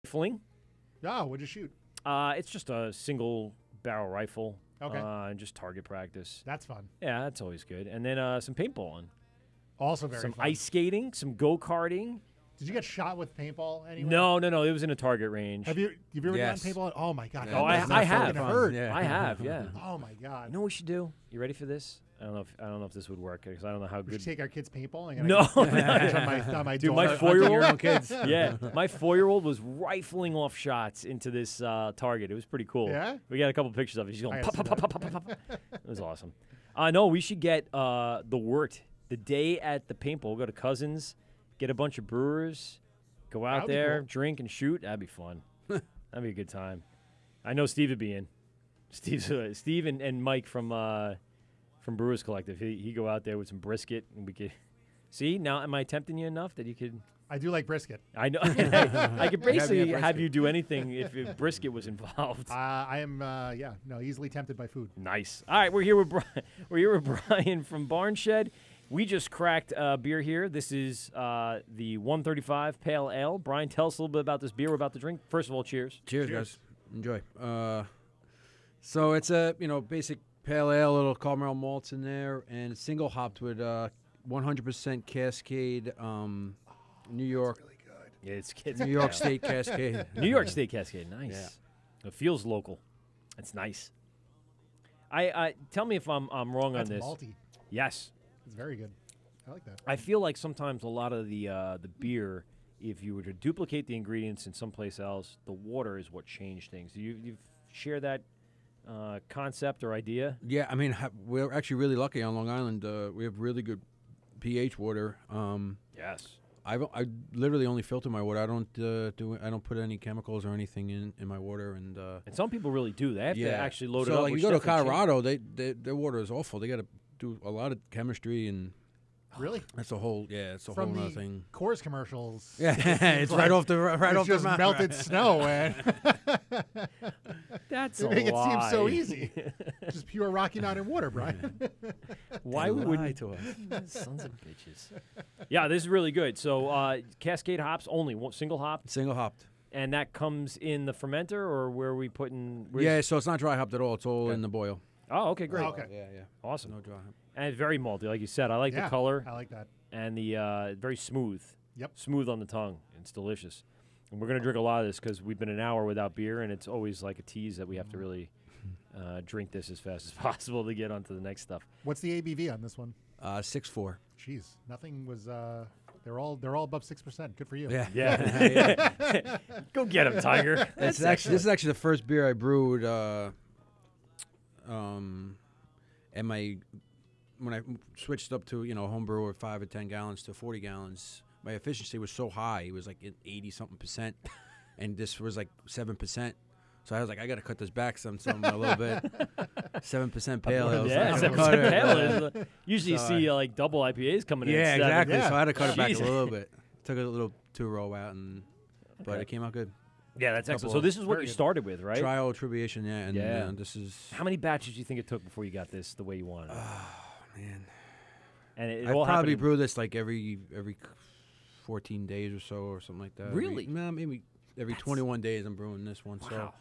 Fling. Oh, what'd you shoot? It's just a single barrel rifle. Okay. And just target practice. That's fun. Yeah, that's always good. And then some paintballing. Also very some fun. ice skating, some go-karting. Did you get shot with paintball anywhere? No. It was in a target range. Have you ever done paintball? Oh, my God. Oh, I have. Hurt. Yeah. I have, yeah. Oh, my God. You know what we should do? You ready for this? I don't know if this would work because I don't know how good. We should take our kids paintballing. No. on my Dude, my 4-year-old kids. Yeah, my 4-year-old was rifling off shots into this target. It was pretty cool. Yeah? We got a couple pictures of it. She's going pop, pop, pop, pop, pop, pop. It was awesome. No, we should get the Wort the day at the paintball. We'll go to Cousins, get a bunch of brewers, go out there, drink and shoot. That'd be fun. That'd be a good time. I know Steve would be in. Steve and Mike from Brewers Collective. He go out there with some brisket, and we could see. Now, am I tempting you enough that you could? I do like brisket. I know. I could basically have you do anything if brisket was involved. I am, easily tempted by food. Nice. All right, we're here with Brian from Barnshed. We just cracked beer here. This is the 135 Pale Ale. Brian, tell us a little bit about this beer we're about to drink. First of all, cheers. Cheers, guys. Enjoy. So it's a basic pale ale, little caramel malts in there, and it's single hopped with 100% Cascade, New York. Really good. Yeah, it's New York State Cascade. New York State Cascade, nice. Yeah. It feels local. It's nice. I tell me if I'm wrong That's on this. Malty. Yes, it's very good. I like that. I feel like sometimes a lot of the beer, if you were to duplicate the ingredients in someplace else, the water is what changed things. Do you share that concept or idea? Yeah, I mean, we're actually really lucky on Long Island. We have really good pH water. Yes. I literally only filter my water. I don't put any chemicals or anything in my water, and some people really do. They have to actually load it up. So like you go to Colorado, their water is awful. They got to do a lot of chemistry and. Really? That's a whole it's a From whole other the thing. Coors commercials. Yeah, it's right off the it's just melted snow, man. That's they a make lie. it seem so easy. Just pure Rocky Mountain water, Brian. Why would lie to us? Sons of bitches. Yeah, this is really good. So Cascade hops only, single hop, Single hopped. and that comes in the fermenter, or where are we putting? Yeah, so it's not dry hopped at all. It's all in the boil. Oh, okay, great. Oh, okay. Yeah. Awesome. No dry hop. And it's very malty, like you said. I like the color. I like that. And the very smooth. Yep. Smooth on the tongue. It's delicious. And we're going to drink a lot of this because we've been an hour without beer, and it's always like a tease that we have to really drink this as fast as possible to get onto the next stuff. What's the ABV on this one? 6.4. Jeez, nothing was. They're all above 6%. Good for you. Yeah. Yeah. Go get him, Tiger. This is actually the first beer I brewed. And when I switched up to home brewer 5 or 10 gallons to 40 gallons, my efficiency was so high. It was like 80-something%, and this was like 7%. So I was like, I got to cut this back some a little bit. 7% pale ale. Yeah, 7% pale ale. Usually you see like double IPAs coming in. Yeah, at 7. exactly. Yeah. So I had to cut it back a little bit. Took a little 2-row out, but it came out good. Yeah, that's excellent. So this is what you started with, right? Trial tribulation, yeah. And this is. How many batches do you think it took before you got this the way you wanted it? Oh, man. And it I all probably happened brew this like every 14 days or so or something like that. Really? Maybe every 21 days I'm brewing this one. Wow. So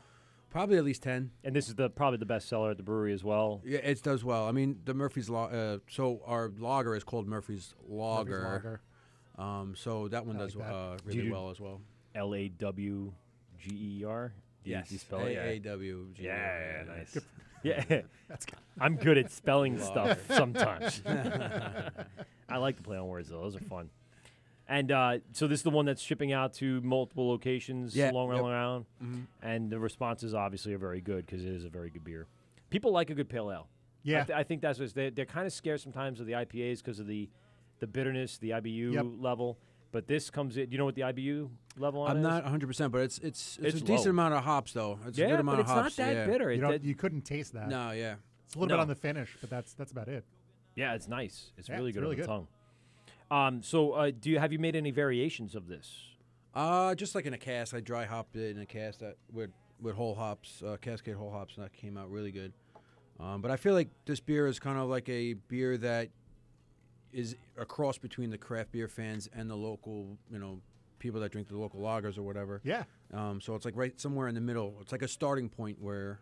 probably at least 10. And this is probably the best seller at the brewery as well. Yeah, it does well. I mean, the Murphy's so our lager is called Murphy's Lager. So that one does really well as well. LAWGER. Yes. You spell it? AAWGER. Yeah, nice. Yeah, I'm good at spelling stuff sometimes. I like to play on words though; those are fun. And so this is the one that's shipping out to multiple locations along around, and the responses obviously are very good because it is a very good beer. People like a good pale ale. Yeah, I think that's what they're kind of scared sometimes of the IPAs because of the bitterness, the IBU level. But this comes in. Do you know what the IBU level on I'm is? not 100%, but it's a low. decent amount of hops though. It's a good amount of hops. It's not that bitter. You couldn't taste that. No, yeah. It's a little bit on the finish, but that's about it. Yeah, it's nice. It's really good really on the tongue. So, have you made any variations of this? Just like in a cask. I dry hopped it in a cask that with whole hops, Cascade whole hops, and that came out really good. But I feel like this beer is kind of like a beer that is a cross between the craft beer fans and the local, people that drink the local lagers or whatever. Yeah. So it's like right somewhere in the middle. It's like a starting point where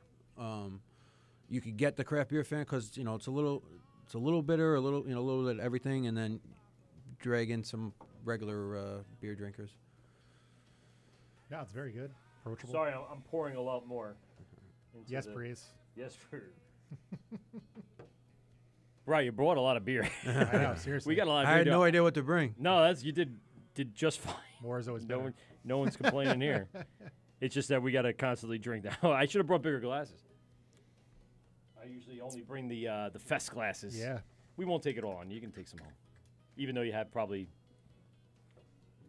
you could get the craft beer fan because it's a little bitter, a little bit of everything, and then drag in some regular beer drinkers. Yeah, it's very good. Approachable. Sorry, I'm pouring a lot more. Yes, Breeze. Yes, for. Right, you brought a lot of beer. I know, seriously. We got a lot of I beer. had no idea what to bring. No, you did just fine. More is always better. No one's complaining here. It's just that we got to constantly drink that. I should have brought bigger glasses. I usually only bring the fest glasses. Yeah. We won't take it all on. You can take some home, even though you have probably.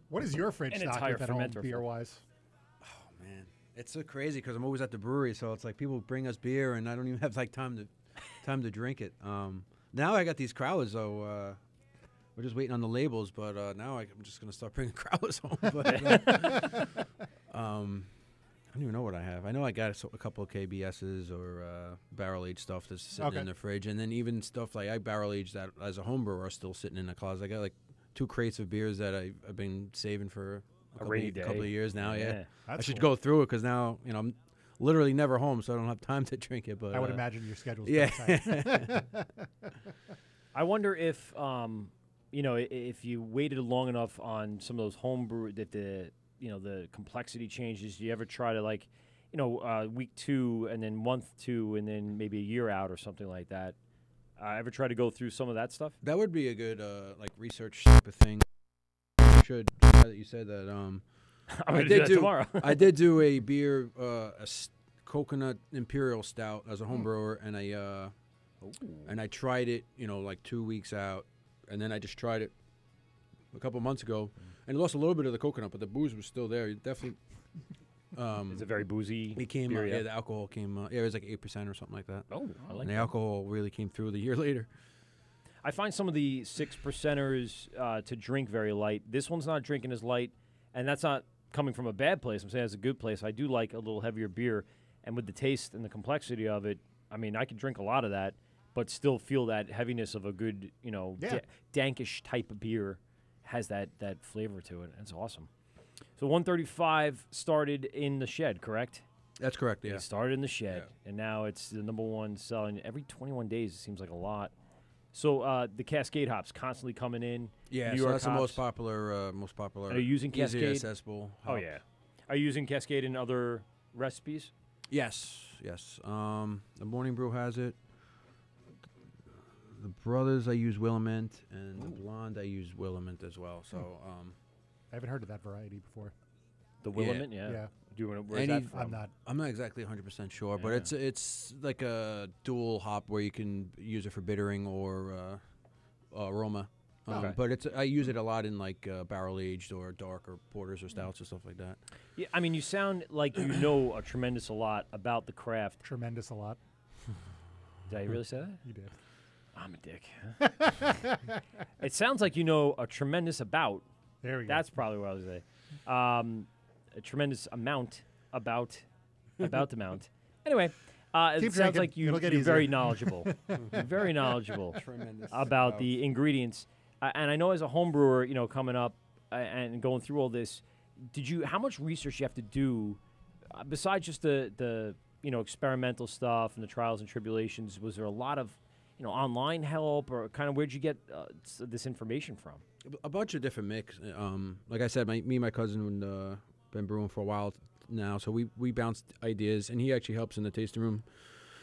What is your fridge an stock entire with at home, fermenter beer-wise? Oh man, it's so crazy because I'm always at the brewery, so it's like people bring us beer, and I don't even have like time to drink it. Now I got these crowlers, though. We're just waiting on the labels, but now I'm just gonna start bringing crowlers home. But, I don't even know what I have. I know I got a couple of KBSs or barrel-aged stuff that's sitting in the fridge. And then even stuff like I barrel-aged that as a home brewer are still sitting in the closet. I got like 2 crates of beers that I've been saving for a couple of years now. Yeah. I should go through it because now, I'm literally never home, so I don't have time to drink it. But I would imagine your schedule's tight. I wonder if, if you waited long enough on some of those home brew, that the complexity changes. Do you ever try to week 2 and then month 2 and then maybe a year out or something like that? Ever try to go through some of that stuff? That would be a good research type of thing. Should now that you said that. I did do tomorrow. I did do a beer, coconut imperial stout as a home brewer, and I tried it, 2 weeks out, and then I just tried it a couple months ago, and it lost a little bit of the coconut, but the booze was still there. It definitely. It's a very boozy. It came. beer, the alcohol came. It was like 8% or something like that. Oh, I like and that. the alcohol really came through the year later. I find some of the 6%ers to drink very light. This one's not drinking as light, and that's not coming from a bad place. I'm saying it's a good place. I do like a little heavier beer, and with the taste and the complexity of it, I mean, I can drink a lot of that, but still feel that heaviness of a good, dankish type of beer has that flavor to it. It's awesome. So 135 started in the shed, correct? That's correct, yeah. It started in the shed, and now it's the #1 selling. Every 21 days, it seems like a lot. So the Cascade hops constantly coming in. Yeah, New so York that's hops. the most popular. Are you using Cascade? Easy accessible. Oh, yeah. Are you using Cascade in other recipes? Yes. The Morning Brew has it. The Brothers, I use Willamette, and the Blonde, I use Willamette as well. So, I haven't heard of that variety before. The Willamette, yeah. Do you want to? Where's that from? I'm not exactly 100% sure, but it's like a dual hop where you can use it for bittering or aroma. But I use it a lot in like barrel aged or dark or porters or stouts or stuff like that. Yeah, I mean, you sound like you know a tremendous a lot about the craft. Tremendous a lot. Did I really say that? You did. I'm a dick. It sounds like you know a tremendous about. There we go. That's probably what I was saying. A tremendous amount about the mount. Anyway, it sounds like you're very knowledgeable. You're very knowledgeable about the ingredients. And I know as a home brewer, coming up and going through all this, how much research you have to do besides just the experimental stuff and the trials and tribulations? Was there a lot of online help, or kind of where'd you get this information from? A bunch of different mix. Like I said, me and my cousin been brewing for a while now, so we bounce ideas, and he actually helps in the tasting room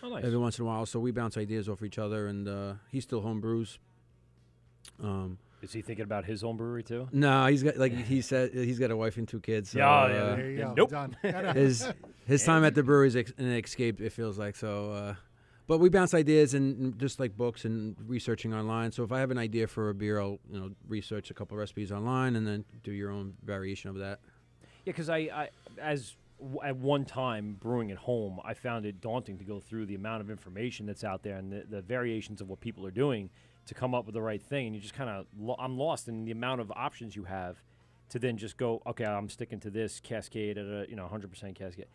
every once in a while. So we bounce ideas off each other, and he still home brews. Is he thinking about his home brewery too? No, he's got he said he's got a wife and 2 kids. So, there you go. Nope. Done. his time at the brewery is an escape. It feels like so. But we bounce ideas and just like books and researching online. So if I have an idea for a beer, I'll research a couple recipes online and then do your own variation of that. Yeah, because at one time brewing at home, I found it daunting to go through the amount of information that's out there and the variations of what people are doing to come up with the right thing. And you just kind of I'm lost in the amount of options you have to then just go, okay, I'm sticking to this Cascade at a 100% Cascade.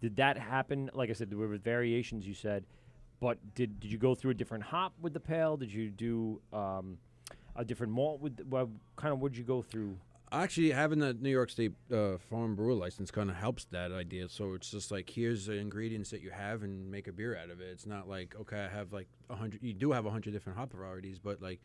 Did that happen? Like I said, there were variations you said. But did you go through a different hop with the pail? Did you do a different malt with? Kind of what did you go through? Actually, having the New York State farm brewer license kind of helps that idea. So it's just like, here's the ingredients that you have and make a beer out of it. It's not like, okay, I have like 100. You do have 100 different hop varieties, but like,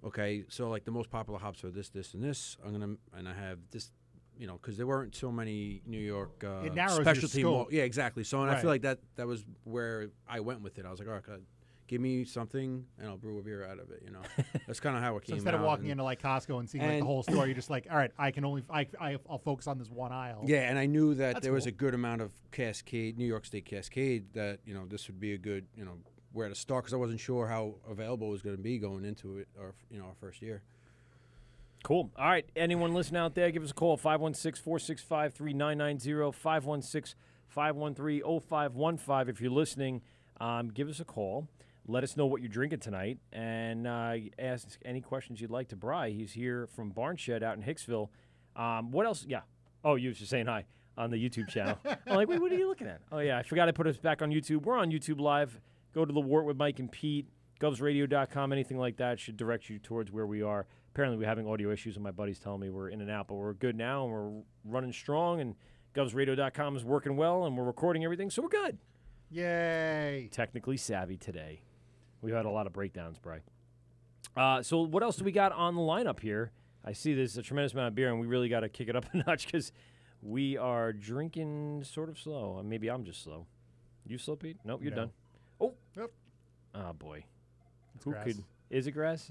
okay, so like the most popular hops are this, this, and this. And I have this, you know, because there weren't so many New York it narrows specialty your scope. Yeah, exactly. So and I Right. feel like that was where I went with it. I was like, all right, God, give me something and I'll brew a beer out of it. You know, that's kind of how it So came instead out. of walking into like Costco and seeing like the and- whole store, you're just like, all right, I can only I'll focus on this one aisle. Yeah, and I knew that That's there was cool. a good amount of Cascade, New York State Cascade, that, you know, this would be a good, you know, where to start, because I wasn't sure how available it was going to be going into it, our first year. Cool. All right. Anyone listening out there, give us a call, 516-465-3990, 516-513-0515. If you're listening, give us a call. Let us know what you're drinking tonight, and ask any questions you'd like to Bri. He's here from Barnshed out in Hicksville. What else? Yeah. Oh, you were just saying hi on the YouTube channel. I'm like, wait, what are you looking at? Oh, yeah, I forgot I put us back on YouTube. We're on YouTube Live. Go to the Wort with Mike and Pete, GovsRadio.com, anything like that should direct you towards where we are. Apparently, we're having audio issues, and my buddy's telling me we're in and out, but we're good now, and we're running strong, and GovsRadio.com is working well, and we're recording everything, so we're good. Yay! Technically savvy today. We've had a lot of breakdowns, Bri. So what else do we got on the lineup here? I see there's a tremendous amount of beer, and we really got to kick it up a notch because we are drinking sort of slow. Maybe I'm just slow. You slow, Pete? Nope, you're No. done. Oh. Yep. Oh, boy. It's grass. Is it grass?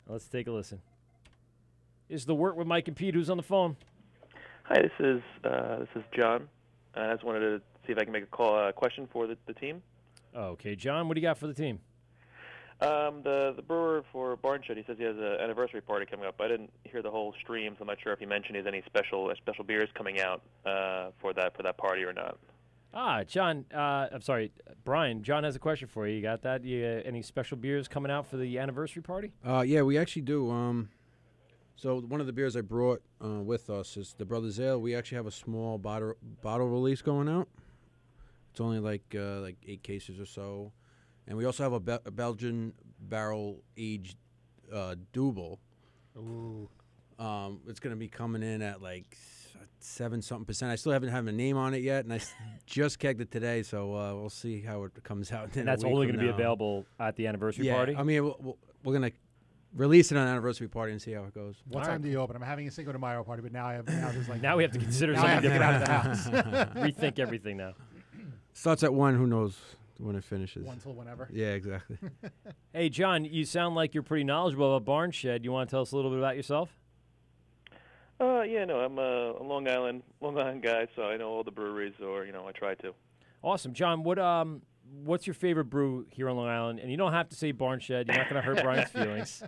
Let's take a listen. It's the Wort with Mike and Pete. Who's on the phone? Hi, this is John. I just wanted to see if I can make a question for the team. Okay, John, what do you got for the team? The brewer for Barnshed, he says he has an anniversary party coming up. I didn't hear the whole stream, so I'm not sure if he mentioned he has any special beers coming out for that party or not. John, I'm sorry, Brian. John has a question for you. You got that? Any special beers coming out for the anniversary party? Yeah, we actually do. So one of the beers I brought with us is the Brothers Ale. We actually have a small bottle release going out. It's only like 8 cases or so. And we also have a Belgian barrel-aged double. Ooh. It's going to be coming in at like 7-something%. I still haven't had a name on it yet, and I just kegged it today, so we'll see how it comes out. And that's only going to be available at the anniversary party? I mean, we're going to release it on an anniversary party and see how it goes. What time do you open? I'm having a Cinco de Mayo party, but now there's like now we have to consider now I have something to get different. out of the house. Rethink everything now. Starts at 1. Who knows when it finishes? One till whenever. Yeah, exactly. Hey, John, you sound like you're pretty knowledgeable about Barnshed. You want to tell us a little bit about yourself? Yeah, no, I'm a Long Island guy, so I know all the breweries, or I try to. Awesome, John. What's your favorite brew here on Long Island? And you don't have to say Barnshed. You're not going to hurt Brian's feelings.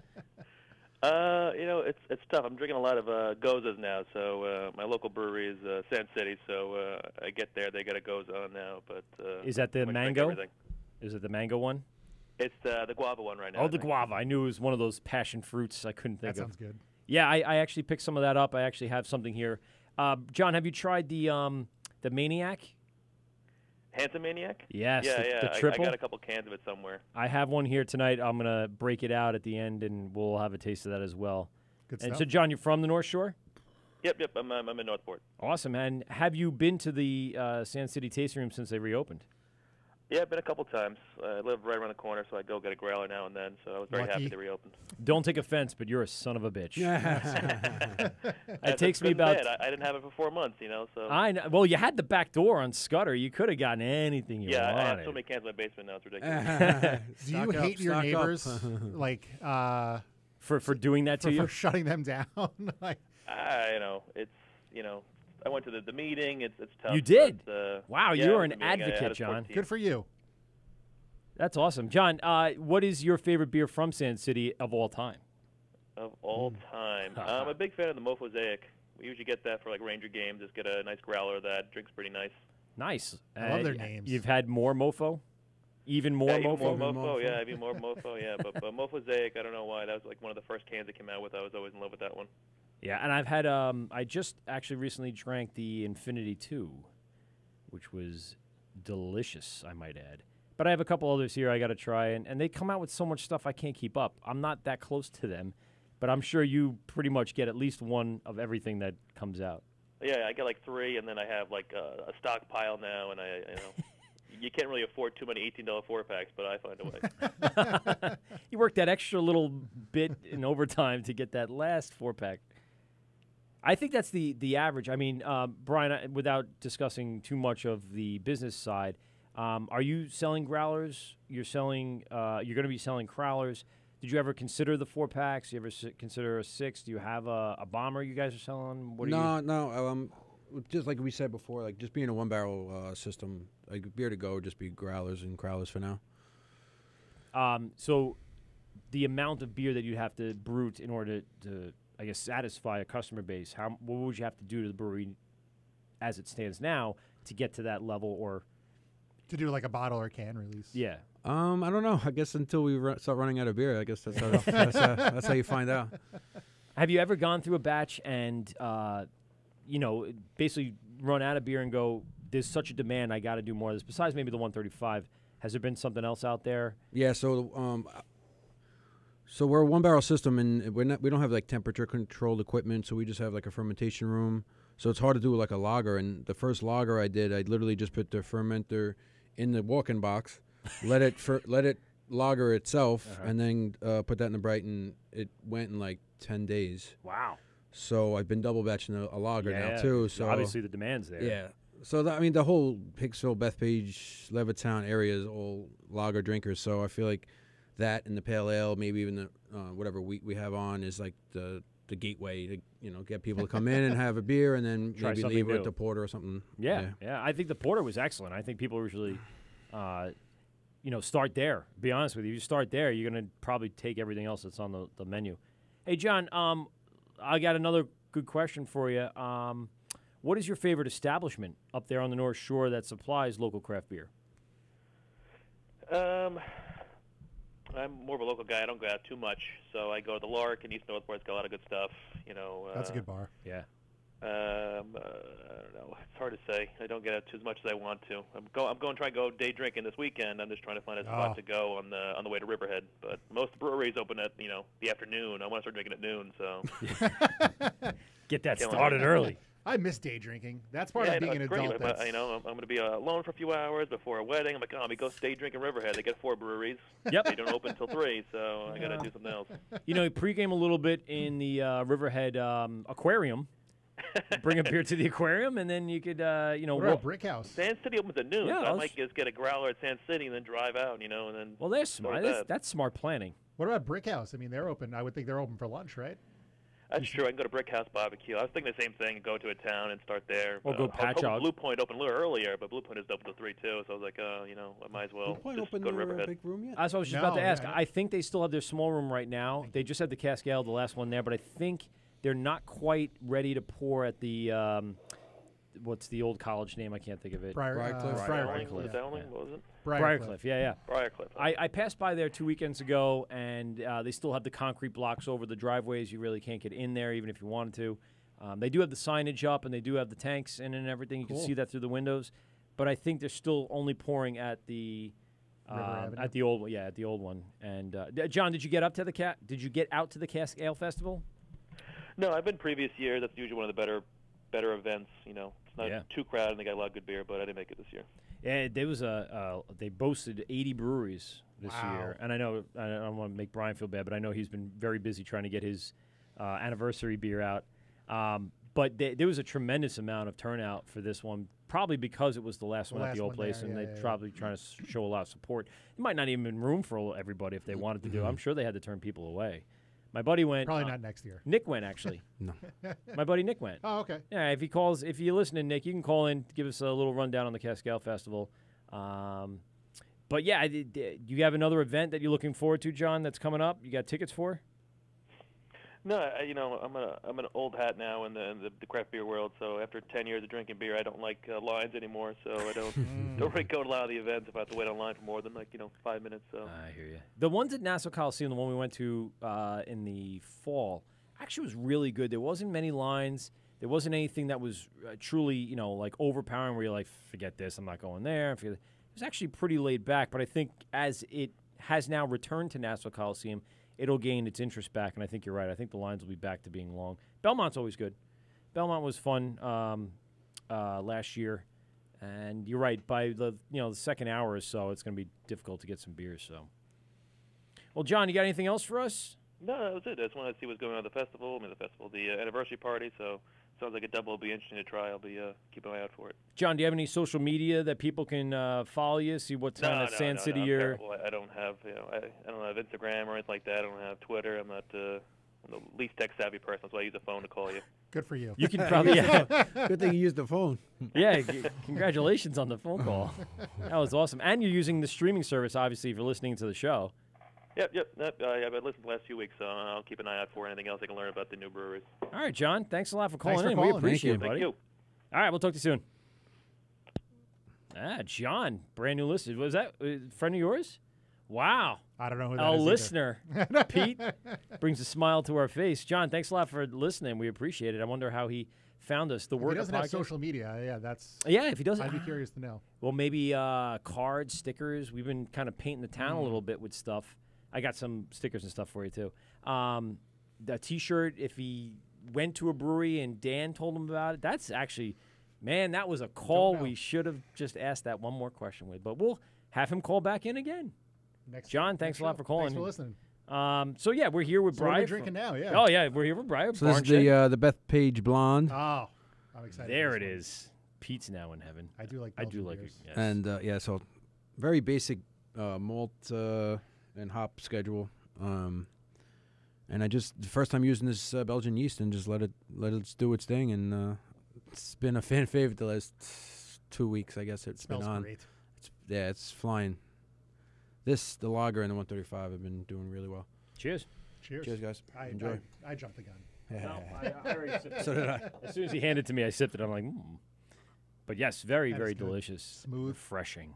It's tough. I'm drinking a lot of Gozas now, so my local brewery is Sand City, so I get there, they got a Goza on now. But is that the I drink mango? everything. Is it the mango one? It's the guava one right now. Oh, I the think. guava. I knew it was one of those passion fruits I couldn't think That of. sounds good. Yeah, I actually picked some of that up. I actually have something here. John, have you tried the Maniac? Handsome Maniac? Yes, Yeah, the triple. I got a couple cans of it somewhere. I have one here tonight. I'm going to break it out at the end, and we'll have a taste of that as well. Good And stuff. so, John, you're from the North Shore? Yep. I'm in Northport. Awesome. And have you been to the Sand City Tasting Room since they reopened? Yeah, I've been a couple times. I live right around the corner, so I go get a growler now and then. So I was very happy they reopened. Don't take offense, but you're a son of a bitch. It takes That's me about. bad. I didn't have it for 4 months, So I know. Well, you had the back door on Scudder. You could have gotten anything you wanted. I have so many cans in my basement now. It's ridiculous. Do you hate your neighbors like for doing that to you? for shutting them down? Like, It's I went to the meeting. It's tough. You did? But, Wow, yeah, you're it was an a meeting. I had advocate, a sports John. team. good for you. That's awesome, John. What is your favorite beer from Sand City of all time? Of all time, I'm a big fan of the Mosaic. We usually get that for like Ranger games. Just get a nice growler of that. Drinks pretty nice. Nice. I love their names. You've had more Mofo? Even more Even Mofo? more Mofo, yeah, even more Mofo, yeah. But Mosaic, I don't know why. That was like one of the first cans that came out with. I was always in love with that one. Yeah, and I've had I just actually recently drank the Infinity 2, which was delicious, I might add. But I have a couple others here I got to try, and they come out with so much stuff I can't keep up. I'm not that close to them, but I'm sure you pretty much get at least one of everything that comes out. Yeah, I get like 3, and then I have like a stockpile now, and you can't really afford too many $18 4-packs, but I find a way. You work that extra little bit in overtime to get that last 4-pack. I think that's the average. I mean, Brian, without discussing too much of the business side, are you selling growlers? You're selling. You're going to be selling crowlers. Did you ever consider the 4-packs? You ever consider a 6? Do you have a bomber you guys are selling? No. Just like we said before, like just being a 1-barrel system, like beer to go would just be growlers and crowlers for now. So the amount of beer that you have to brew in order to, I guess, satisfy a customer base, what would you have to do to the brewery as it stands now to get to that level, or to do like a bottle or can release? Yeah. I don't know. I guess until we start running out of beer, I guess that's how you find out. Have you ever gone through a batch and basically run out of beer and go, there's such a demand, I got to do more of this? Besides maybe the 135, has there been something else out there? Yeah, so we're a 1-barrel system, and we don't have like temperature controlled equipment, so we just have like a fermentation room. So it's hard to do like a lager. And the first lager I did, I literally just put the fermenter in the walk-in box, let it lager itself, and then put that in the bright, and it went in like 10 days. Wow. So I've been double batching a lager now too. So obviously the demand's there. Yeah. So the whole Hicksville, Bethpage, Levittown area is all lager drinkers. So I feel like that and the pale ale, maybe even the whatever wheat we have on, is like the gateway to get people to come in and have a beer, and then maybe leave with the porter or something. Yeah. I think the porter was excellent. I think people usually, start there. To be honest with you, start there. You're going to probably take everything else that's on the menu. Hey, John, I got another good question for you. What is your favorite establishment up there on the North Shore that supplies local craft beer? I'm more of a local guy. I don't go out too much, so I go to the Lark in East Northport. It's got a lot of good stuff. That's a good bar. Yeah. I don't know. It's hard to say. I don't get out as much as I want to. I'm going to try and go day drinking this weekend. I'm just trying to find a spot to go on the way to Riverhead. But most breweries open at the afternoon. I want to start drinking at noon. So get that started early. I miss day drinking. That's part of being an adult. But, I'm going to be alone for a few hours before a wedding. I'm like, let me go day drinking Riverhead. They get 4 breweries. Yep. They don't open until 3, so I got to do something else. Pregame a little bit in the Riverhead aquarium. Bring a beer to the aquarium, and then you could, What about Brick House? Sand City opens at noon, Yeah, so I might just get a growler at Sand City and then drive out, and then. Well, they're smart. That's smart planning. What about Brick House? I mean, they're open. I would think they're open for lunch, right? That's true. I can go to Brick House Barbecue. I was thinking the same thing, go to a town and start there. Or go Patch Out. Blue Point opened a little earlier, but Blue Point is open till 3 too. So I was like, I might as well Blue Point just opened go to their Riverhead. big room yet? That's what I was just about to ask. I think they still have their small room right now. They just had the Cascade, the last one there, but I think they're not quite ready to pour at the what's the old college name? I can't think of it. Briarcliff. Briarcliff. What was it? Briarcliff, yeah. Briarcliff. I passed by there 2 weekends ago, and they still have the concrete blocks over the driveways. You really can't get in there, even if you wanted to. They do have the signage up, and they do have the tanks in and everything. You can see that through the windows. But I think they're still only pouring at the old one. Yeah, at the old one. And John, did you get out to the Cask Ale Festival? No, I've been previous years. That's usually one of the better events. It's not too crowded, and they got a lot of good beer, but I didn't make it this year. Yeah, there was they boasted 80 breweries this year, and I know I don't want to make Brian feel bad, but I know he's been very busy trying to get his anniversary beer out. But there was a tremendous amount of turnout for this one, probably because it was the last one at the old place, and they're probably trying to show a lot of support. There might not even been room for everybody if they wanted to do it. I'm sure they had to turn people away. My buddy went. Probably not next year. Nick went, actually. No. My buddy Nick went. Oh, okay. Yeah, if you're listening, Nick, you can call in, give us a little rundown on the Cascade Festival. But yeah, do you have another event that you're looking forward to, John, that's coming up? You got tickets for? No, I'm an old hat now in the craft beer world. So after 10 years of drinking beer, I don't like lines anymore. So I don't really go to a lot of the events if I have to wait online for more than 5 minutes. So I hear you. The ones at Nassau Coliseum, the one we went to in the fall, actually was really good. There wasn't many lines. There wasn't anything that was truly overpowering where you're like, forget this, I'm not going there. It was actually pretty laid back. But I think as it has now returned to Nassau Coliseum, it'll gain its interest back. And I think you're right. I think the lines will be back to being long. Belmont's always good. Belmont was fun last year. And you're right. By the second hour or so, it's going to be difficult to get some beers. So, well, John, you got anything else for us? No, that was it. I just wanted to see what's going on at the festival. The anniversary party. So sounds like a double will be interesting to try. I'll be keeping an eye out for it. John, do you have any social media that people can follow you? See what time at Sand City you're. I don't have I don't have Instagram or anything like that. I don't have Twitter. I'm not I'm the least tech savvy person. That's why I use a phone to call you. Good for you. You can probably Good thing you used the phone. Yeah, congratulations on the phone call. That was awesome. And you're using the streaming service, obviously, if you're listening to the show. Yep. I've been listening the last few weeks, so I'll keep an eye out for anything else I can learn about the new breweries. All right, John. Thanks a lot for calling Thanks for in. calling. We appreciate it, Thank buddy. you. All right, we'll talk to you soon. John, brand new listener. Was that a friend of yours? Wow. I don't know who that A is listener. Pete brings a smile to our face. John, thanks a lot for listening. We appreciate it. I wonder how he found us. The He Wort doesn't podcast. have social media. Yeah, that's. Yeah, if he doesn't. I'd be curious to know. Well, maybe cards, stickers. We've been kind of painting the town a little bit with stuff. I got some stickers and stuff for you, too. The T-shirt, if he went to a brewery and Dan told him about it, that's actually, man, that was a call we should have just asked that one more question with. But we'll have him call back in again. John, thanks a lot for calling. Thanks for listening. So, yeah, we're here with So what are Brian. we drinking now? Yeah. Oh, yeah, we're here with Brian. So this is the Bethpage Blonde. Oh, I'm excited. There it is. Pete's now in heaven. I do like. I do Belgian like it. beers. Yes. And so very basic malt and hop schedule. And I just the first time using this Belgian yeast and just let it do its thing, and it's been a fan favorite the last 2 weeks. I guess it's Smells been on. great. It's flying. The lager and the 135 have been doing really well. Cheers. Cheers. Cheers, guys. Enjoy. I jumped the gun. No, I already sipped it. So did I. As soon as he handed it to me, I sipped it. I'm like, But yes, very, That very is good. delicious. Smooth. Refreshing.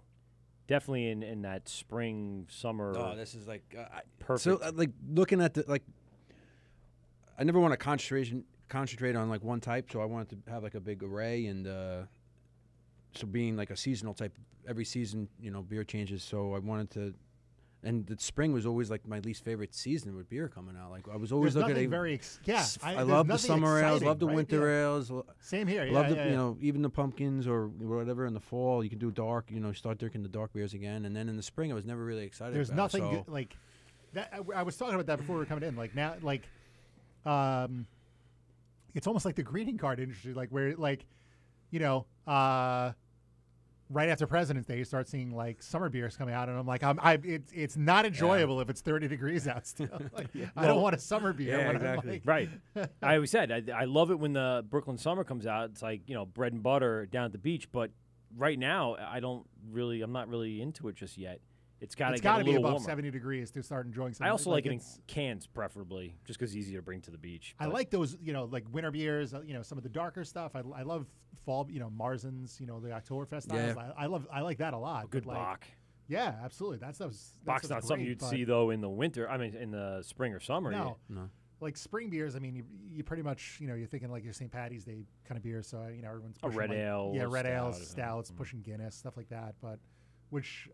Definitely in that spring, summer. Oh, this is like perfect. So like looking at I never want to concentrate on like one type, so I wanted to have like a big array, and so being like a seasonal type, every season beer changes. So I wanted to, and the spring was always like my least favorite season with beer coming out. Like I was always There's looking nothing at. very I love the nothing summer ales, exciting, love the right? winter Yeah. ales. Same here. Love Yeah, the even the pumpkins or whatever in the fall. You can do dark. Start drinking the dark beers again, and then in the spring I was never really excited. There's about nothing it, so. good, like that. I was talking about that before we were coming in. Like now, it's almost like the greeting card industry, like where right after President's Day, you start seeing like summer beers coming out, and I'm like, it's not enjoyable if it's 30 degrees out still. Like, I don't want a summer beer. Yeah, when I'm, exactly. like- Right. I always said, I love it when the Brooklyn summer comes out. It's like, bread and butter down at the beach. But right now, I'm not really into it just yet. It's got to be little above warmer. 70 degrees to start enjoying something. I also like it in it's- cans, preferably, just because it's easier to bring to the beach. I But like those, like winter beers, some of the darker stuff. I love fall, Marzens, the Oktoberfest styles. I like that a lot. a good but, like, Bach. Yeah, absolutely. That's Bach's not something you'd see, though, in the winter. I mean, in the spring or summer. No. No. Like spring beers, I mean, you pretty much, you're thinking like your St. Patty's Day kind of beer. So, everyone's A pushing red like, ale, Yeah, red stout or ales, something. stouts, pushing Guinness, stuff like that. But which,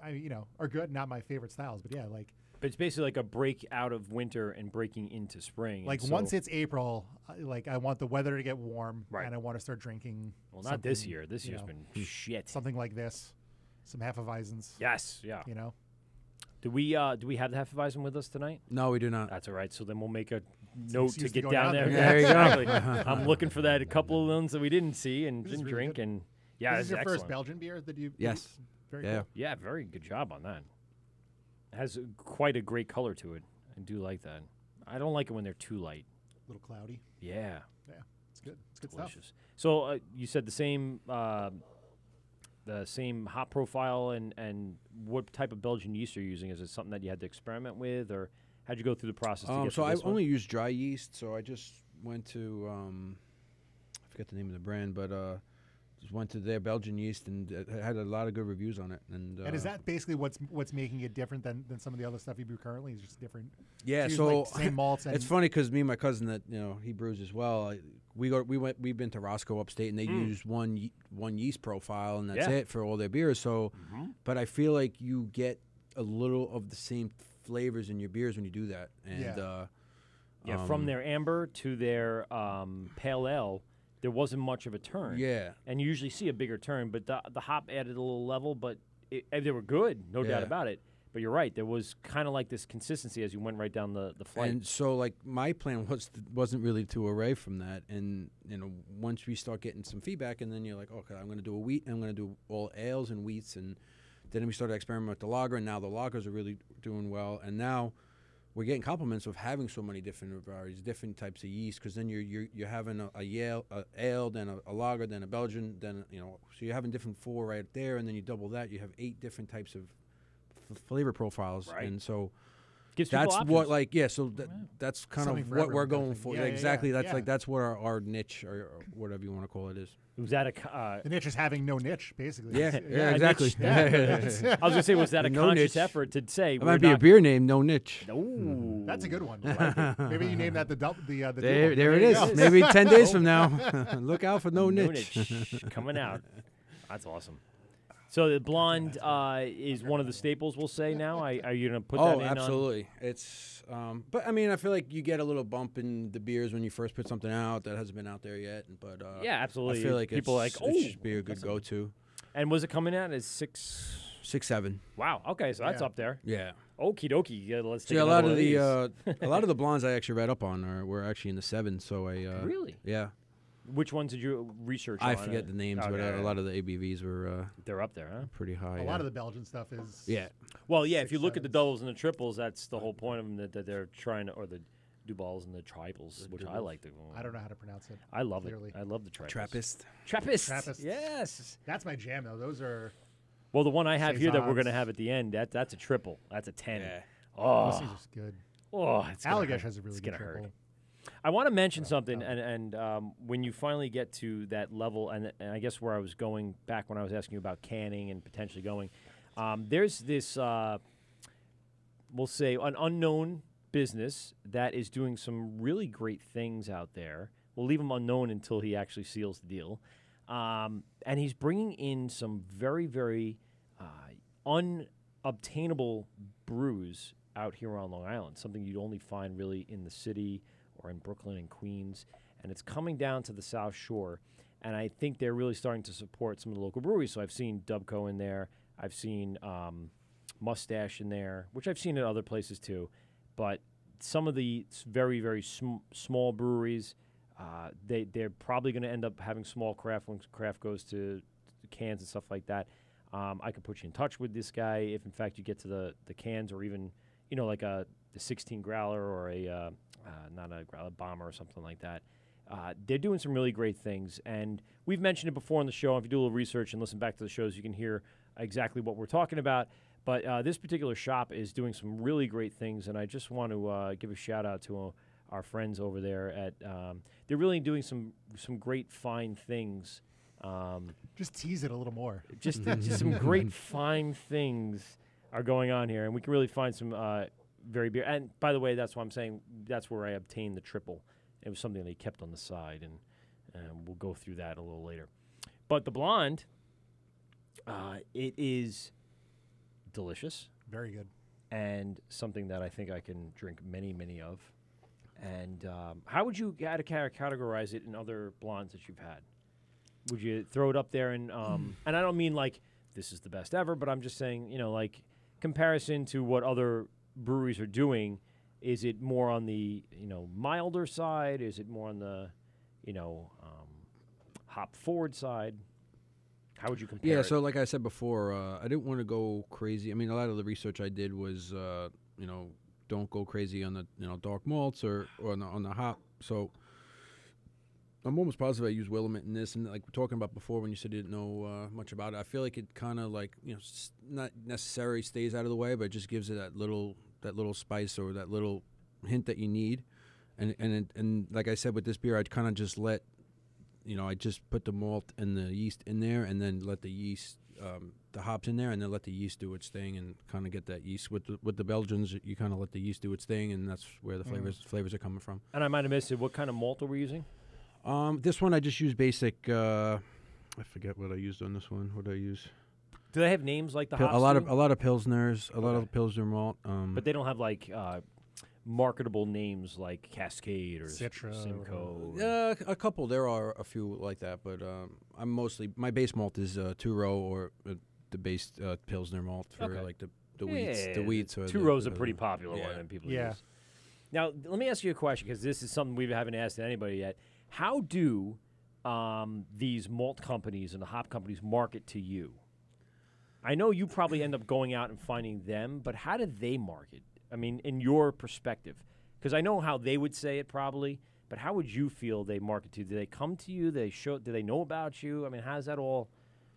are good. Not my favorite styles. But yeah, like. But it's basically like a break out of winter and breaking into spring. Like and so, once it's April, I want the weather to get warm, Right. and I want to start drinking. Well, not this something, year. This year's been shit. something like this, some Hefeweizens. Yes, yeah. Do we have the Hefeweizen with us tonight? No, we do not. That's all right. So then we'll make a note to excuse to get go down down there. there. There you go. Exactly. I'm looking for that. A couple of ones that we didn't see and This is didn't really drink, good. and yeah, This it's is your excellent. first Belgian beer that you. Yes. Very Yeah. cool. Yeah, very good job on that. It has quite a great color to it. I do like that. I don't like it when they're too light. A little cloudy. Yeah, It's good. It's good stuff. delicious. So you said the same hop profile, and what type of Belgian yeast are you using? Is it something that you had to experiment with, or how'd you go through the process to get So to I this one? only use dry yeast. So I just went to I forget the name of the brand, but just went to their Belgian yeast, and it had a lot of good reviews on it. And And is that basically what's making it different than some of the other stuff you brew currently? Is just different. yeah? So you So use, like, same malts. And it's funny because me and my cousin that he brews as well. We've been to Roscoe upstate, and they use one yeast profile, and that's Yeah. it for all their beers. So, Mhm. but I feel like you get a little of the same flavors in your beers when you do that. And from their amber to their pale ale, there wasn't much of a turn. Yeah. And you usually see a bigger turn, but the hop added a little level, but they were good, no doubt about it. But you're right, there was kind of like this consistency as you went right down the flight. And so, like, my plan wasn't really to array from that. And, you know, once we start getting some feedback, and then you're like, okay, I'm going to do a wheat, I'm going to do all ales and wheats. And then we started experimenting with the lager, and now the lagers are really doing well. And now we're getting compliments of having so many different varieties, different types of yeast, because then you're having a ale, then a lager, then a Belgian, then, you know, so you're having different 4 right there, and then you double that, you have 8 different types of flavor profiles, right. And so Gives that's people what, options. like, so that's kind Something of for what everyone we're kind of going thing. for. Yeah, Exactly. That's yeah. like that's what our niche or whatever you want to call it is. Was that The niche is having no niche, basically. Yeah, It's- yeah, exactly. I was going to say, was that a No conscious niche. effort to say It might be a beer name, no niche. Ooh. That's a good one. I like it. Maybe you name that the There dual. it you is. go. Maybe 10 days from now. Look out for no niche. coming out. That's awesome. So the blonde is one of the staples, we'll say now. Are you going to put that in? Absolutely. It's, but I mean, I feel like you get a little bump in the beers when you first put something out that hasn't been out there yet. But Yeah, absolutely. I feel like people it should be a good go-to. And was it coming out as 6? 6-7. Wow. Okay, so that's Yeah. up there. Yeah. Okie dokie. Yeah, let's take See, a another lot one of these. a lot of the blondes I actually read up on were actually in the 7. So I Really? Yeah. Which ones did you research I on? forget the names, but a lot of the ABVs were They're up there, huh? pretty high. A lot of the Belgian stuff is. Yeah. Well, yeah, if you 6, look at the 7s. doubles and the triples, that's the whole point of them that they're trying to, or the Duballs and the triples, which I like to. I don't know how to pronounce it. I love clearly. it. I love the triples. Trappist. Trappist. Trappist. Yes. That's my jam, though. Those are. Well, the one I have here that we're Saisons. going to have at the end, that's a triple. That's a 10. Yeah. Those Oh, things are good. it's gonna Allagash hurt. has a really It's good gonna hurt. triple. I want to mention something, and when you finally get to that level, and I guess where I was going back when I was asking you about canning and potentially going, there's this, we'll say, an unknown business that is doing some really great things out there. We'll leave him unknown until he actually seals the deal. And he's bringing in some very, very unobtainable brews out here on Long Island, something you'd only find really in the city or in Brooklyn and Queens, and it's coming down to the South Shore, and I think they're really starting to support some of the local breweries. So I've seen Dubco in there, I've seen Mustache in there, which I've seen at other places too, but some of the very, very small breweries, they're probably going to end up having small craft when craft goes to cans and stuff like that. I could put you in touch with this guy if, in fact, you get to the cans, or even, you know, like the 16 growler or a not a growler, bomber or something like that. They're doing some really great things, and we've mentioned it before on the show. If you do a little research and listen back to the shows, you can hear exactly what we're talking about. But this particular shop is doing some really great things, and I just want to give a shout out to our friends over there at. They're really doing some great fine things. Just tease it a little more. Just some great fine things are going on here, and we can really find some very beer. And by the way, that's why I'm saying that's where I obtained the triple. It was something they kept on the side, and we'll go through that a little later. But the blonde, it is delicious Very good. and something that I think I can drink many, many of. And how would you categorize it in other blondes that you've had? Would you throw it up there and I don't mean like this is the best ever, but I'm just saying, you know, like comparison to what other breweries are doing, is it more on the, you know, milder side? Is it more on the, you know, hop forward side? How would you compare Yeah, it? so like I said before, I didn't want to go crazy. I mean, a lot of the research I did was, you know, don't go crazy on the, you know, dark malts or on the hop. So I'm almost positive I used Willamette in this, and like we're talking about before when you said you didn't know much about it, I feel like it kind of like, you know, not necessarily stays out of the way, but it just gives it that little spice or that little hint that you need. And like I said with this beer, I'd kind of just let, you know, I just put the malt and the yeast in there, and then let the yeast, the hops in there, and then let the yeast do its thing, and kind of get that yeast. With the Belgians, you kind of let the yeast do its thing, and that's where the flavors are coming from. And I might have missed it. What kind of malt are we using? This one I just used basic. I forget what I used on this one. What did I use? Do they have names like the A hops lot do? of Pilsners, a lot of Pilsner malt. But they don't have like marketable names like Cascade or Citra Simcoe. Yeah, a couple. There are a few like that, but I'm mostly my base malt is 2-row or the base Pilsner malt for like the wheats. The wheats. Or 2-row's a pretty popular one that people Yeah. use. Now, let me ask you a question because this is something we haven't asked anybody yet. How do these malt companies and the hop companies market to you? I know you probably end up going out and finding them, but how do they market? I mean, in your perspective, because I know how they would say it probably, but how would you feel they market to you? Do they come to you? Do they know about you? I mean, how does that all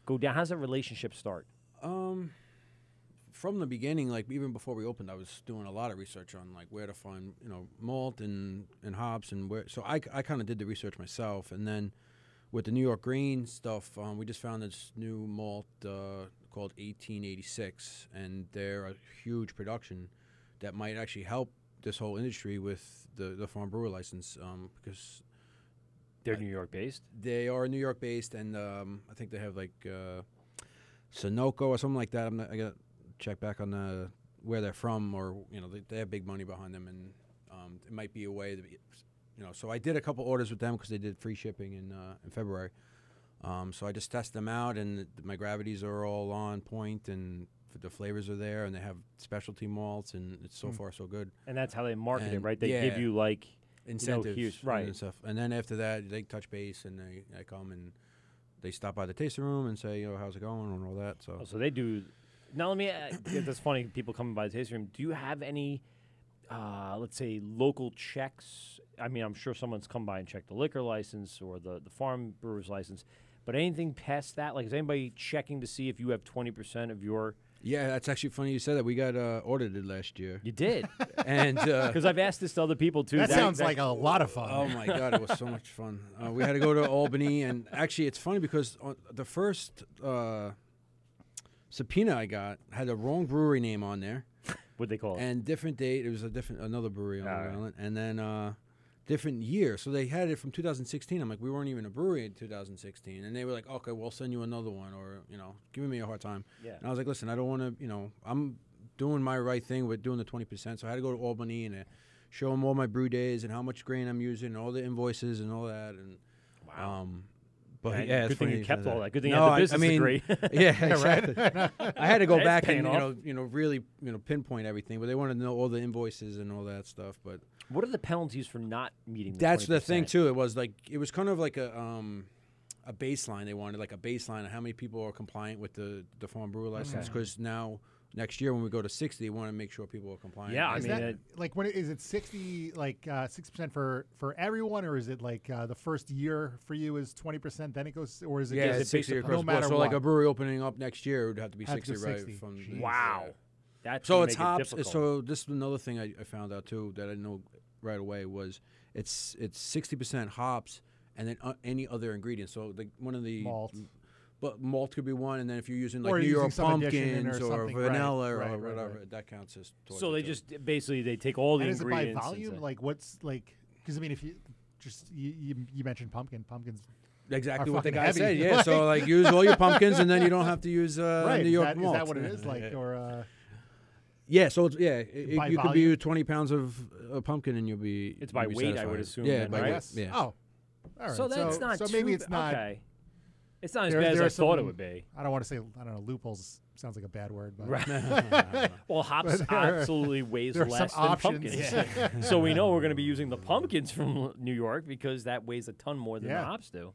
go down? How does that relationship start? From the beginning, like even before we opened, I was doing a lot of research on like where to find malt and hops and where. So I kind of did the research myself, and then with the New York Green stuff, we just found this new malt called 1886, and they're a huge production that might actually help this whole industry with the farm brewer license because They're New York based? they are New York based, and I think they have like Sunoco or something like that. I got to check back on where they're from, or they have big money behind them, and it might be a way to be, So I did a couple orders with them because they did free shipping in February. So I just test them out, and my gravities are all on point, and the flavors are there, and they have specialty malts, and it's so far so good. And that's how they market it, And right? They give you like incentives, right? and stuff. And then after that, they touch base, and I come and they stop by the tasting room and say, how's it going, and all that. So, So they do. Now let me. That's funny. People coming by the tasting room. Do you have any, let's say, local checks? I mean, I'm sure someone's come by and checked the liquor license or the farm brewer's license, but anything past that? Like, is anybody checking to see if you have 20% of your? yeah, that's actually funny you said that. We got audited last year. You did, And because I've asked this to other people too. That sounds like a lot of fun. oh my God, it was so much fun. We had to go to Albany, and actually, it's funny because the first subpoena I got had the wrong brewery name on there, What'd they call it? and different date. It was another brewery on Long Island, and then different year. So they had it from 2016. I'm like, we weren't even a brewery in 2016, and they were like, okay, we'll send you another one, or giving me a hard time. Yeah. And I was like, listen, I don't want to, I'm doing my right thing with doing the 20%. So I had to go to Albany and show them all my brew days and how much grain I'm using, and all the invoices and all that. And Wow. but Yeah, it's good thing funny you kept said all that. Good thing No, you had the I business mean, degree. Yeah, exactly. I had to go That's back paying and off. really pinpoint everything, but they wanted to know all the invoices and all that stuff. But What are the penalties for not meeting? The that's the thing 20%? too. It was kind of like a baseline. They wanted like a baseline of how many people are compliant with the farm brewer license, because now next year when we go to 60, they want to make sure people are compliant. Yeah, I Is mean, that, like when is it 60 like 6% for everyone, or is it like the first year for you is 20%, then it goes, or is it Yeah, just it's 60 based across no the board. matter So what? like a brewery opening up next year would have to be Have to 60, go right? 60. From Jeez. wow. That's So gonna it's make it hops. difficult. So this is another thing I found out too that I know right away was it's 60% hops and then any other ingredients. So one of the Malt. But malt could be one, and then if you're using Or like New using York some addition or pumpkins or something, right, vanilla right, or right, whatever, right. that counts as. towards So it, they too. just basically they take all the And is it by ingredients. and volume? say- Like what's like? Because I mean, if you just you mentioned pumpkins. exactly are what the fucking guy heavy. said. Yeah, so like use all your pumpkins, and then you don't have to use Right? New York is malt. that what it is? Like or Yeah, so it's, By you could volume? be 20 pounds of pumpkin, and you'll be. It's by you'll be weight, I would satisfied. assume. Yeah, then, by right? weight. Yeah. Oh, all right. So that's not. So maybe too it's not. Okay. It's not as There- bad as there I are thought it some- would be. I don't want to say I don't know. Loopholes sounds like a bad word, but Right. Well, hops But there are- absolutely weighs there are some less than options. pumpkins. So we know we're going to be using the pumpkins from New York because that weighs a ton more than the Yeah. hops do.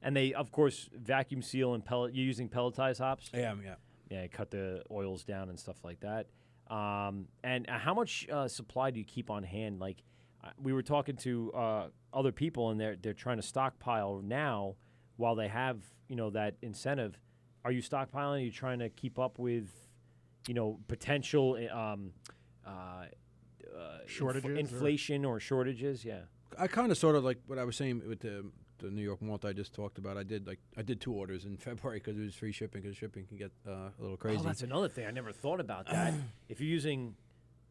And they, of course, vacuum seal and pellet. You're using pelletized hops? Yeah. Yeah, cut the oils down and stuff like that. And how much supply do you keep on hand? Like, we were talking to other people, and they're trying to stockpile now while they have that incentive. Are you stockpiling? Are you trying to keep up with potential Shortages or- inflation or shortages? Yeah. I kind of sort of like what I was saying with the New York malt I just talked about. I did 2 orders in February because it was free shipping, because shipping can get a little crazy. Oh, that's another thing. I never thought about that. If you're using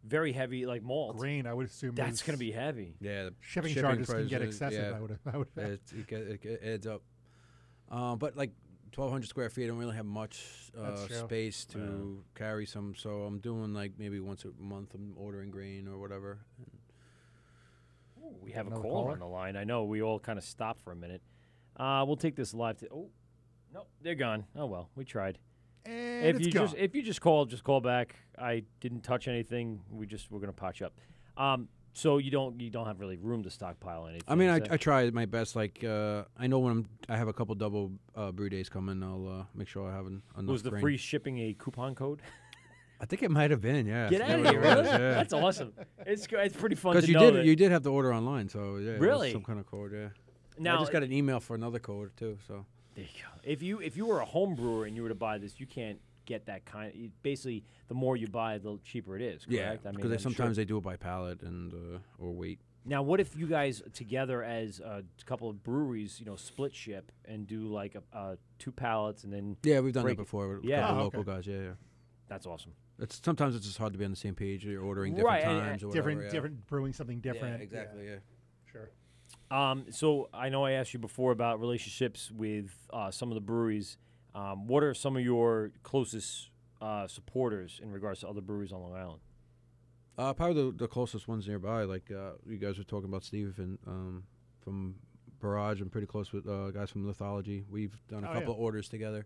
very heavy like malt, grain, I would assume that's is- going to be heavy. Yeah, the shipping charges can get prices, excessive. yeah. I would. It adds up. But like 1,200 square feet. I don't really have much space to Yeah. carry some, so I'm doing like maybe once a month. I'm ordering grain or whatever. We have a Another caller caller? on the line. I know we all kind of stopped for a minute. We'll take this live. No, they're gone. Oh well, we tried. And If it's you gone. if you just call back. I didn't touch anything. We're gonna potch up. So you don't have really room to stockpile anything. I mean, is that- I try my best. Like I know when I have a couple double brew days coming, I'll make sure I have enough. was the grain. free shipping a coupon code? I think it might have been. Yeah. Get I out of forget here! what it Really? was, yeah. That's awesome. It's pretty fun Because to you know did did have to order online, so yeah. it was Really? some kind of code. Yeah. Now, I just got an email for another code too. So. there you go. If you were a home brewer and you were to buy this, you can't get that kind. Basically, the more you buy, the cheaper it is. Yeah, Correct? I mean, because I'm sometimes sure. they do it by pallet and or weight. Now, what if you guys together as a couple of breweries, split ship and do like 2 pallets and then Yeah, we've done break that it. before with Yeah. a couple Oh, local okay. guys. Yeah, yeah. that's awesome. Sometimes it's just hard to be on the same page. You're ordering different Right, and- times or whatever. different, different brewing something different. Yeah, exactly. Yeah. Sure. So I know I asked you before about relationships with some of the breweries. What are some of your closest supporters in regards to other breweries on Long Island? Probably the closest ones nearby. Like you guys were talking about Steve and from Barrage. I'm pretty close with guys from Lithology. We've done a couple of orders together.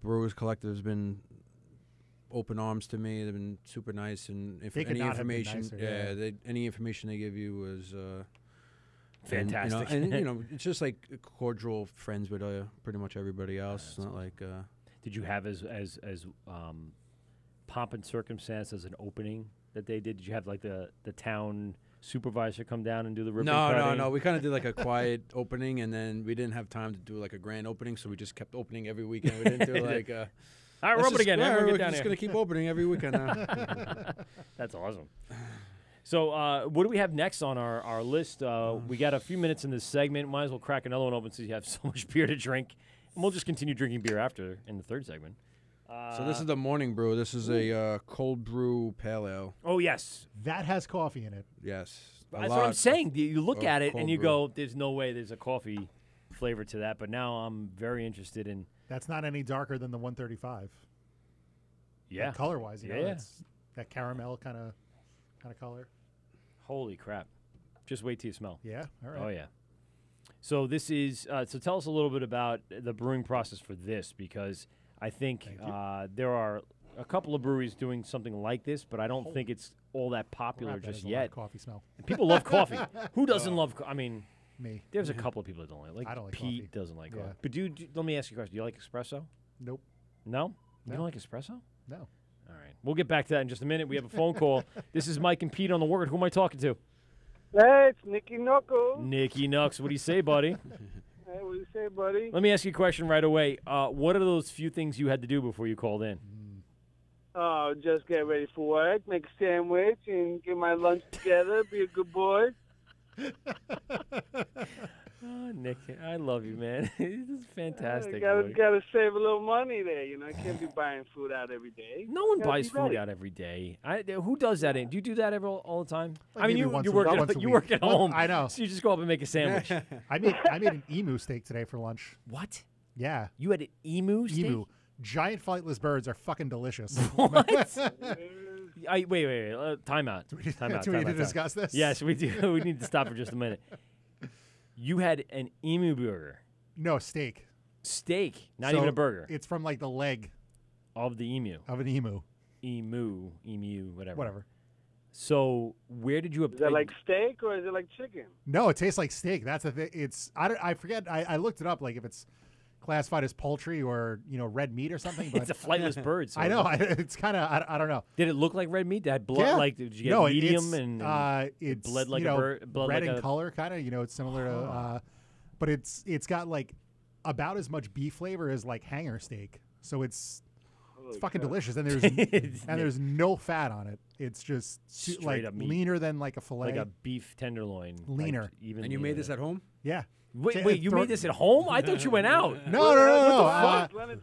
Brewers Collective has been open arms to me. They've been super nice, and if They could any not have been information, nicer, any information they give you was Fantastic. And it's just like cordial friends with pretty much everybody else. It's not like. Did you have as pomp and circumstance as an opening that they did? Did you have like the town supervisor come down and do the ribbon cutting? No. We kind of did like a quiet opening, and then we didn't have time to do like a grand opening, so we just kept opening every weekend. We didn't do like. All right, rub it again. Everyone we're get down just here. gonna keep opening every weekend now. That's awesome. So what do we have next on our list? We got a few minutes in this segment. Might as well crack another one open since you have so much beer to drink. And we'll just continue drinking beer after in the third segment. So this is the morning brew. This is a cold brew pale ale. Oh, yes. That has coffee in it. Yes. That's what I'm saying. You look of at it and cold you brew. go, there's no way there's a coffee flavor to that. But now I'm very interested in. That's not any darker than the 135. Yeah. Color wise, you know, Yeah. it's that caramel kind of color. Holy crap. Just wait till you smell. Yeah. All right. Oh, yeah. So this is so tell us a little bit about the brewing process for this, because I think there are a couple of breweries doing something like this, but I don't think it's all that popular Crap, that just is a lot of yet. coffee smell. And people love coffee. Who doesn't love I mean, Me. there's a couple of people that don't like I don't like Pete coffee. doesn't like Yeah. coffee. But let me ask you a question. Do you like espresso? Nope. No? You No. don't like espresso? No. All right. We'll get back to that in just a minute. We have a phone call. This is Mike and Pete on the Wort. Who am I talking to? Hey, it's Nicky Knuckles. Nicky Nux. What do you say, buddy? Hey, what do you say, buddy? Let me ask you a question right away. What are those few things you had to do before you called in? Oh, just get ready for work, make a sandwich, and get my lunch together. Be a good boy. Oh, Nick, I love you, man. This is fantastic. Gotta boy. save a little money there. You know, I can't be buying food out every day. No one Gotta buys be food ready. out every day. Who does that? Do you do that all the time? Like I mean, maybe once you a- work once a at, you week. work at home. I know. So you just go up and make a sandwich. I made an emu steak today for lunch. What? Yeah. You had an emu steak? Emu. Giant flightless birds are fucking delicious. What? Wait. Time out. Time out. Do we need time to out. discuss this? Yes, we do. We need to stop for just a minute. You had an emu burger. No, steak. Steak, not So even a burger. It's from like the leg Of the emu. of an emu. Emu, whatever. Whatever. So where did you Is that like steak or is it like chicken? No, it tastes like steak. That's the thing. It's I forget. I looked it up. Like if it's classified as poultry or red meat or something. But It's a flightless bird. So I know. It's kind of I don't know. Did it look like red meat? Did it have blood? Yeah. Like did you get No, medium it's, and it's bled like you a know, bird- bled red like in a- color, kind of. It's similar to, but it's got like about as much beef flavor as like hanger steak. So it's fucking delicious, and there's no fat on it. It's just Straight like up meat. leaner than like a fillet. like a beef tenderloin? Leaner. Like even And you made this at home? yeah. Wait, you made this at home? I thought you went out. No.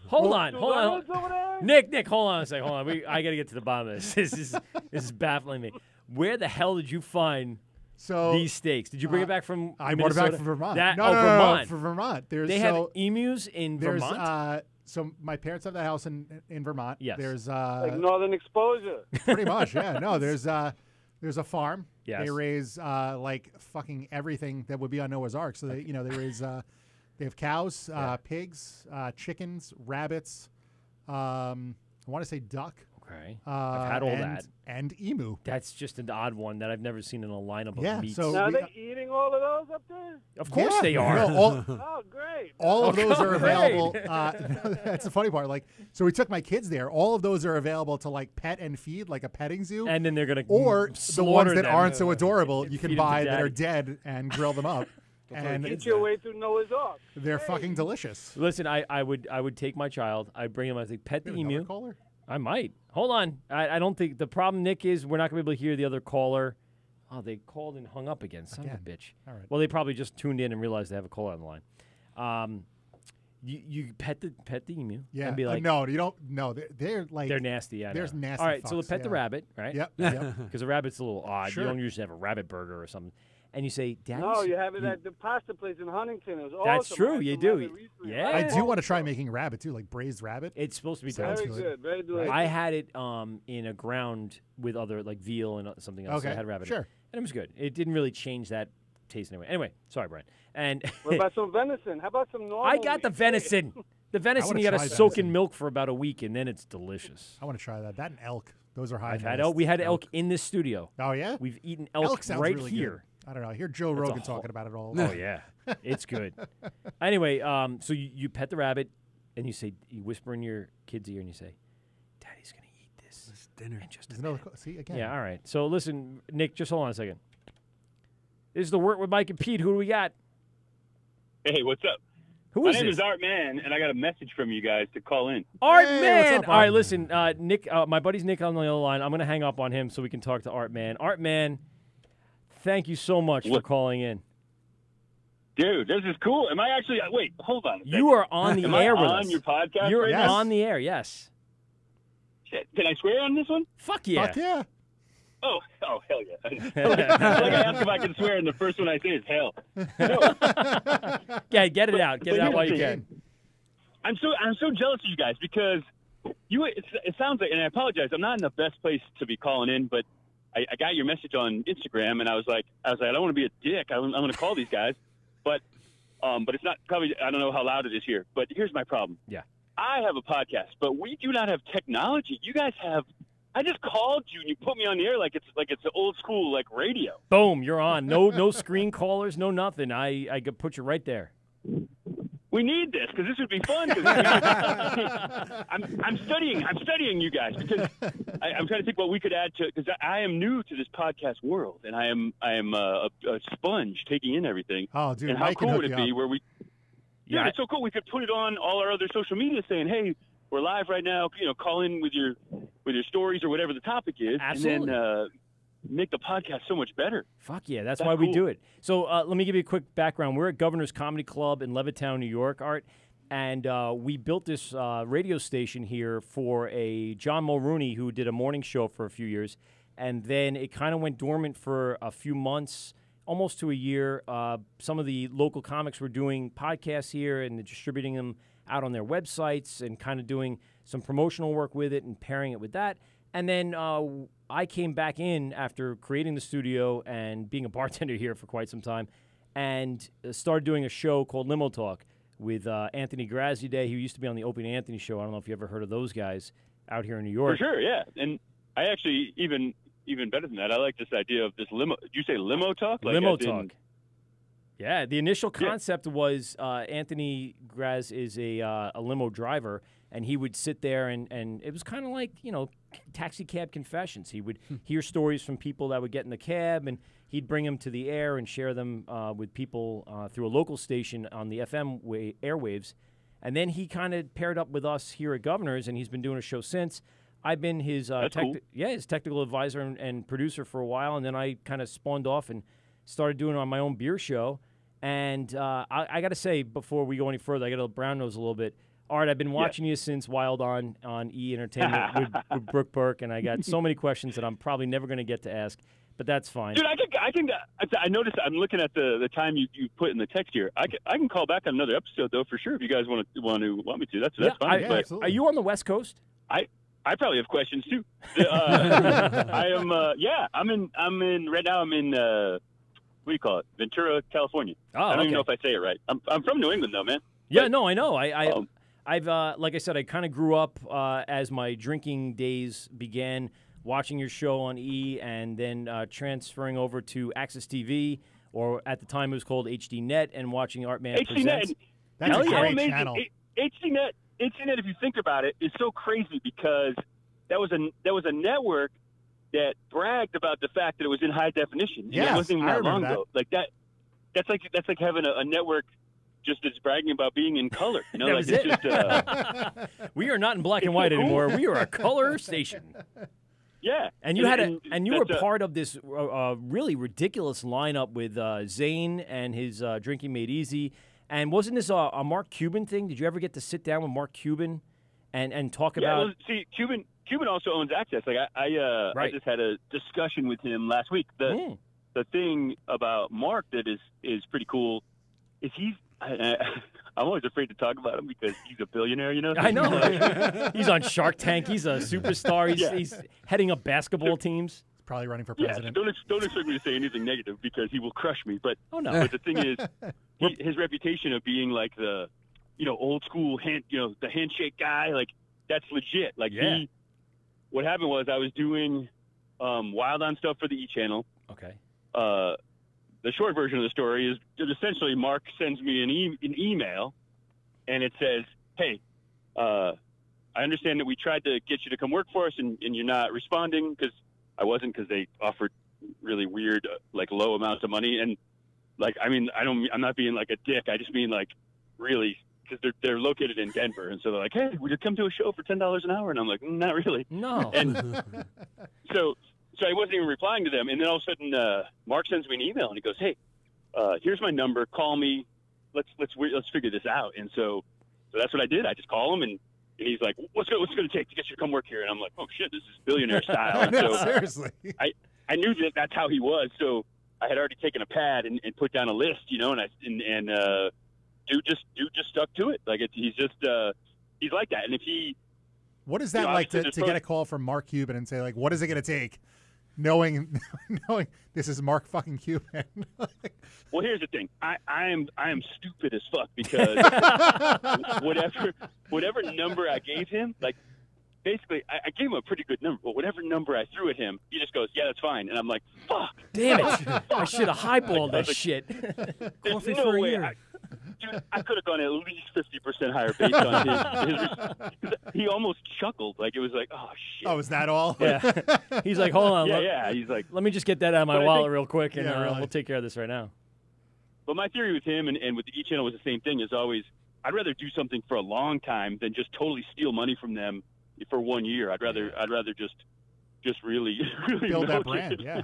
Hold on. Leonard's over there? Nick, hold on a second. Hold on. I got to get to the bottom of this. This is baffling me. Where the hell did you find So these steaks. Did you bring it back from I Minnesota? brought it back from Vermont. That, no, Vermont. For Vermont. They have emus in Vermont? So my parents have that house in Vermont. Yes. There's Like northern exposure. pretty much, yeah. No, there's a farm. Yes. They raise like fucking everything that would be on Noah's Ark. So they raise they have cows, pigs, chickens, rabbits. I want to say duck. Okay. I've had all that. And emu. That's just an odd one that I've never seen in a lineup Yeah, of meats. so- Now, are we- they eating all of those up there? of course Yeah. they are. No, Oh, great. all of those are great. available. That's the funny part. Like, so we took my kids there. All of those are available to like pet and feed, like a petting zoo. And then they're going to or the slaughter ones that them. aren't so adorable, you can Feed 'em to buy that are daddy. dead and grill them up. And Get your way through Noah's Ark. they're fucking delicious. Listen, I would take my child. I'd bring him. I'd say, pet the We have another emu. caller? I might. Hold on. I don't think the problem, Nick, is we're not going to be able to hear the other caller. Oh, they called and hung up again. Son of a bitch. All right. Well, they probably just tuned in and realized they have a caller on the line. You pet the emu. Yeah. And be like, no, you don't. No, they're like they're nasty. Yeah, there's nasty All right, so fucks, pet the yeah. rabbit, right? Yep. Yep. Because a rabbit's a little odd. Sure. You don't usually have a rabbit burger or something. And you say, Daddy. No, you have it at the pasta place in Huntington. It was That's awesome. true, I had you some do. rabbit recently. Yeah. I do want to try making rabbit too, like braised rabbit. It's supposed to be Sounds Very delicious. good. Very delicious. I had it in a ground with other like veal and something else. So I Okay, had rabbit. sure. And it was good. It didn't really change that taste anyway. Anyway, sorry, Brian. And What about some venison? How about some normal I got the meat? venison. The venison wanna you got to try soak in venison. milk for about a week, and then it's delicious. I want to try that. That and elk. Those are high. I've on had the elk. list. We had elk in this studio. Oh yeah. We've eaten elk sounds right really here. Good. I don't know. I hear Joe That's a Rogan whole- talking about it all. Oh yeah, it's good. Anyway, so you pet the rabbit, and you whisper in your kid's ear, and you say, "Daddy's gonna eat this It's dinner. in just a There's minute." another. See again. Yeah, all right. So listen, Nick, just hold on a second. This is the Wort with Mike and Pete. Who do we got? Hey, what's up? Who My is name this? is Art Mann, and I got a message from you guys to call in. Art Hey, Man. what's up, All right, Art? listen, Nick. My buddy's Nick on the other line. I'm gonna hang up on him so we can talk to Art Man. Art Man, thank you so much for What? calling in. Dude, this is cool. Am I actually? Wait, hold on. A second. You are on the Am air I with on us. your podcast? You're right Yes. on the air. Yes. Shit. Can I swear on this one? Fuck yeah. Fuck yeah. Oh, hell yeah. like I asked if I can swear, and the first one I say is hell. Yeah, get it out. Get it but out while you here's the can. I'm so jealous of you guys because it sounds like, and I apologize, I'm not in the best place to be calling in, but I got your message on Instagram, and I was like, I don't want to be a dick. I'm going to call these guys, but it's not probably. I don't know how loud it is here, but here's my problem. Yeah. I have a podcast, but we do not have technology. You guys have. I just called you and you put me on the air like it's an old school like radio. Boom, you're on. No screen callers, no nothing. I could put you right there. We need this because this would be fun. 'Cause I'm studying you guys because I'm trying to think what we could add to because I am new to this podcast world and I am a sponge taking in everything. Oh, dude, and how Mike can cool hook would it you be up. where we? Dude, Yeah. it's so cool. We could put it on all our other social media, saying, "Hey, we're live right now. Call in with your stories or whatever the topic is, Absolutely. and then make the podcast so much better." Fuck yeah, that's That's why we cool. do it. So let me give you a quick background. We're at Governor's Comedy Club in Levittown, New York, Art, and we built this radio station here for a John Mulrooney who did a morning show for a few years, and then it kind of went dormant for a few months, almost to a year. Some of the local comics were doing podcasts here and distributing them out on their websites and kind of doing some promotional work with it and pairing it with that. And then I came back in after creating the studio and being a bartender here for quite some time and started doing a show called Limo Talk with Anthony Graziade, who used to be on the Opie and Anthony show. I don't know if you ever heard of those guys out here in New York. For sure, yeah. And I actually even better than that. I like this idea of this limo. Did you say limo talk? Like Limo as in- Talk. Yeah, the initial Yeah. concept was Anthony Graz is a limo driver, and he would sit there and it was kind of like, taxi cab confessions. He would hear stories from people that would get in the cab, and he'd bring them to the air and share them with people through a local station on the FM airwaves. And then he kind of paired up with us here at Governor's, and he's been doing a show since. I've been his That's cool. his technical advisor and producer for a while, and then I kind of spawned off and started doing it on my own beer show. And I got to say, before we go any further, I got to brown nose a little bit. Art, I've been watching you since Wild on E! Entertainment with Brooke Burke, and I got so many questions that I'm probably never going to get to ask. but that's fine. Dude, I noticed. I'm looking at the time you put in the text here. I can call back on another episode though for sure if you guys want me to. That's fine. Are you on the West Coast? I probably have questions too. I am. I'm in right now. I'm in. What do you call it? Ventura, California. Oh, I don't even know if I say it right. I'm from New England though, man. Yeah, but, no, I know. I've like I said, I kind of grew up as my drinking days began, watching your show on E, and then transferring over to Access TV, or at the time it was called HDNet, and watching Artman Presents. That's a great channel. HDNet, if you think about it, is so crazy because that was a network that bragged about the fact that it was in high definition. Yeah, it wasn't even that long ago. Like that's like having a network just as bragging about being in color. You know, that like was it's it. We are not in black and white anymore. We are a color station. Yeah, and you you were part of this really ridiculous lineup with Zane and his Drinking Made Easy. And wasn't this a Mark Cuban thing? Did you ever get to sit down with Mark Cuban and talk about? Well, see, Cuban also owns Access. Like I just had a discussion with him last week. The thing about Mark that is pretty cool is I'm always afraid to talk about him because he's a billionaire, you know? I know. He's on Shark Tank. He's a superstar. He's heading up basketball teams. He's probably running for president. Yeah, don't expect me to say anything negative because he will crush me. But but the thing is, his reputation of being like the, old school the handshake guy, like that's legit. Like what happened was I was doing Wild On stuff for the E channel. Okay. The short version of the story is essentially Mark sends me an email, and it says, "Hey, I understand that we tried to get you to come work for us, and you're not responding because because they offered really weird, like low amounts of money, and like I'm not being like a dick. I just mean like really because they're located in Denver, and so they're like, hey, would you come to a show for $10 an hour? And I'm like, not really. No. And So I wasn't even replying to them. And then all of a sudden, Mark sends me an email, and he goes, hey, here's my number. Call me. Let's figure this out. And so that's what I did. I just call him, and he's like, what's it going to take to get you to come work here? And I'm like, oh, shit, this is billionaire style. And so seriously. I knew that that's how he was. So I had already taken a pad and put down a list, and dude just stuck to it. Like he's like that. And if he, what is that like to get a call from Mark Cuban and say like, what is it going to take? Knowing this is Mark fucking Cuban. Well, here's the thing. I am stupid as fuck because whatever number I gave him, like basically I gave him a pretty good number, but whatever number I threw at him, he just goes, yeah, that's fine. And I'm like, fuck. Damn it. I should have highballed that shit. There's no way. Dude, I could have gone at least 50% higher based on his he almost chuckled. Like, it was like, oh, shit. Oh, is that all? Yeah. He's like, hold on. He's like, let me just get that out of my wallet real quick, and we'll take care of this right now. But my theory with him and with the E channel was the same thing. Is always, I'd rather do something for a long time than just totally steal money from them for 1 year. I'd rather just really build that brand. Yeah.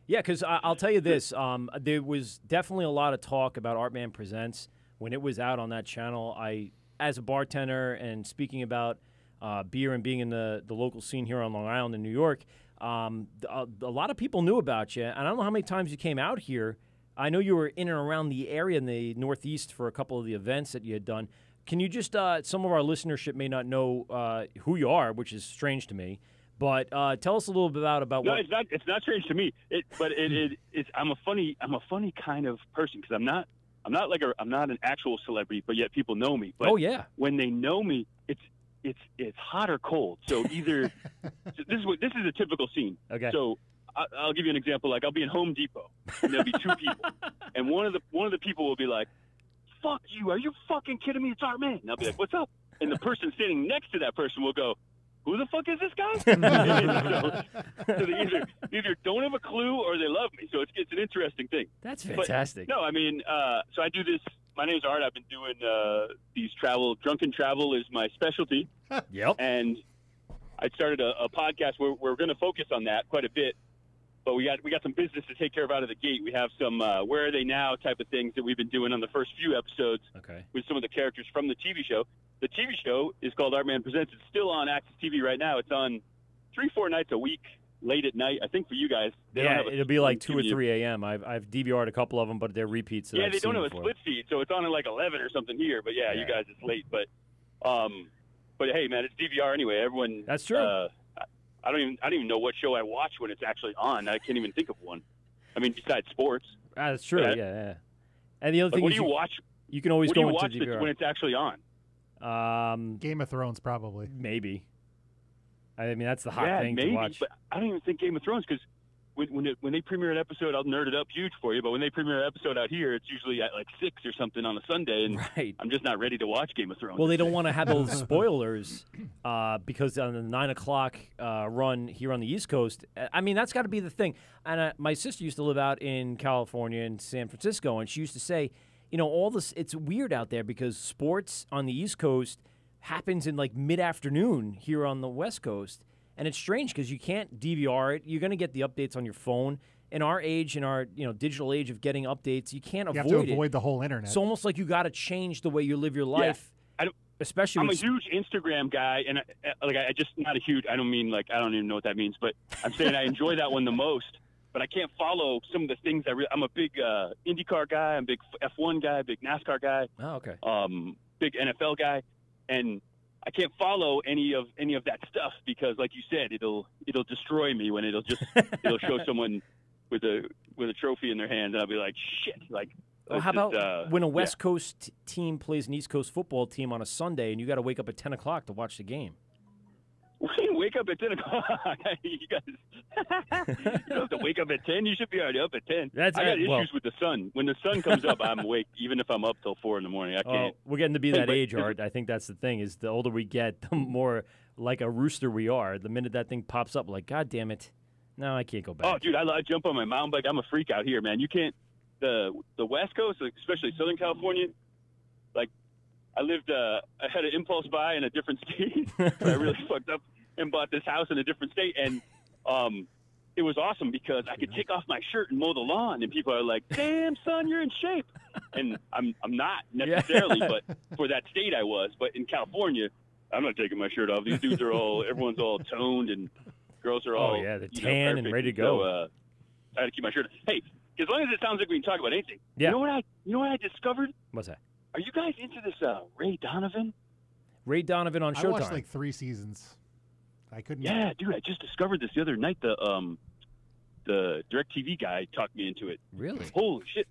Yeah, because I'll tell you this. There was definitely a lot of talk about Artman Presents when it was out on that channel. I, as a bartender and speaking about beer and being in the local scene here on Long Island in New York, a lot of people knew about you. And I don't know how many times you came out here. I know you were in and around the area in the Northeast for a couple of the events that you had done. Can you just, some of our listenership may not know who you are, which is strange to me. But tell us a little bit about no, what. It's not strange to me. I'm a funny kind of person because I'm not an actual celebrity, but yet people know me. But when they know me, it's hot or cold. So either this is a typical scene. Okay. So I'll give you an example. Like I'll be in Home Depot, and there'll be two people, and one of the people will be like, "Fuck you! Are you fucking kidding me? It's Artman." And I'll be like, "What's up?" And the person sitting next to that person will go, who the fuck is this guy? So they either don't have a clue or they love me. So it's an interesting thing. That's fantastic. But, no, I mean, so I do this. My name's Art. I've been doing these drunken travel is my specialty. Yep. And I started a podcast where we're going to focus on that quite a bit. But we got some business to take care of out of the gate. We have some where are they now type of things that we've been doing on the first few episodes with some of the characters from the TV show. The TV show is called Artman Presents. It's still on Access TV right now. It's on 3-4 nights a week late at night. I think for you guys, they don't Yeah, have it'll be like 2 or 3 a.m. I've DVR'd a couple of them, but they're repeats. That yeah, I've they don't seen have a before. split feed, so it's on at like 11 or something here. But yeah, you guys, it's late. But hey, man, it's DVR anyway. Everyone. That's true. I don't even know what show I watch when it's actually on. I can't even think of one. I mean, besides sports. That's true. Yeah. And the other thing what is do you watch? You can always what do go you into watch DVR when it's actually on. Game of Thrones, probably. Maybe. I mean, that's the hot thing maybe, to watch. But I don't even think Game of Thrones, because when they premiere an episode, I'll nerd it up huge for you, but when they premiere an episode out here, it's usually at like 6 or something on a Sunday, and I'm just not ready to watch Game of Thrones. Well, they don't want to have those spoilers because on the 9 o'clock run here on the East Coast, I mean, that's got to be the thing. And my sister used to live out in California in San Francisco, and she used to say, you know, all this, it's weird out there because sports on the East Coast happens in like mid-afternoon here on the West Coast. And it's strange because you can't DVR it. You're going to get the updates on your phone. In our age, in our digital age of getting updates, you can't avoid it. You have to avoid the whole internet. It's almost like you got to change the way you live your life. Yeah. Especially I'm a huge Instagram guy, and I just not a huge. I don't mean like I don't even know what that means, but I'm saying I enjoy that one the most. But I can't follow some of the things I'm a big IndyCar guy. I'm a big F1 guy, big NASCAR guy. Oh, okay. Big NFL guy, and I can't follow any of that stuff because, like you said, it'll destroy me when it'll show someone with a trophy in their hand, and I'll be like, shit. Like, well, how about when a West Coast team plays an East Coast football team on a Sunday, and you got to wake up at 10 o'clock to watch the game? Wake up at 10 o'clock. You guys, you don't have to wake up at 10. You should be already up at 10. I got issues with the sun. When the sun comes up, I'm awake, even if I'm up till 4 in the morning. I can't. We're getting to be that age, Art. I think that's the thing. Is the older we get, the more like a rooster we are. The minute that thing pops up, like, God damn it, no, I can't go back. Oh, dude, I jump on my mountain bike. I'm a freak out here, man. You can't. The West Coast, especially Southern California, like I had an impulse buy in a different state. I really fucked up and bought this house in a different state, and it was awesome because I could take off my shirt and mow the lawn, and people are like, "Damn, son, you're in shape," and I'm not necessarily, but for that state I was. But in California, I'm not taking my shirt off. These dudes are everyone's all toned, and girls are all they're tan and ready to go. So, I had to keep my shirt. Hey, as long as it sounds like we can talk about anything. Yeah. You know what I discovered? What's that? Are you guys into this Ray Donovan? Ray Donovan on Showtime. I watched like 3 seasons. I couldn't. Yeah, dude, I just discovered this the other night. The DirecTV guy talked me into it. Really? Holy shit!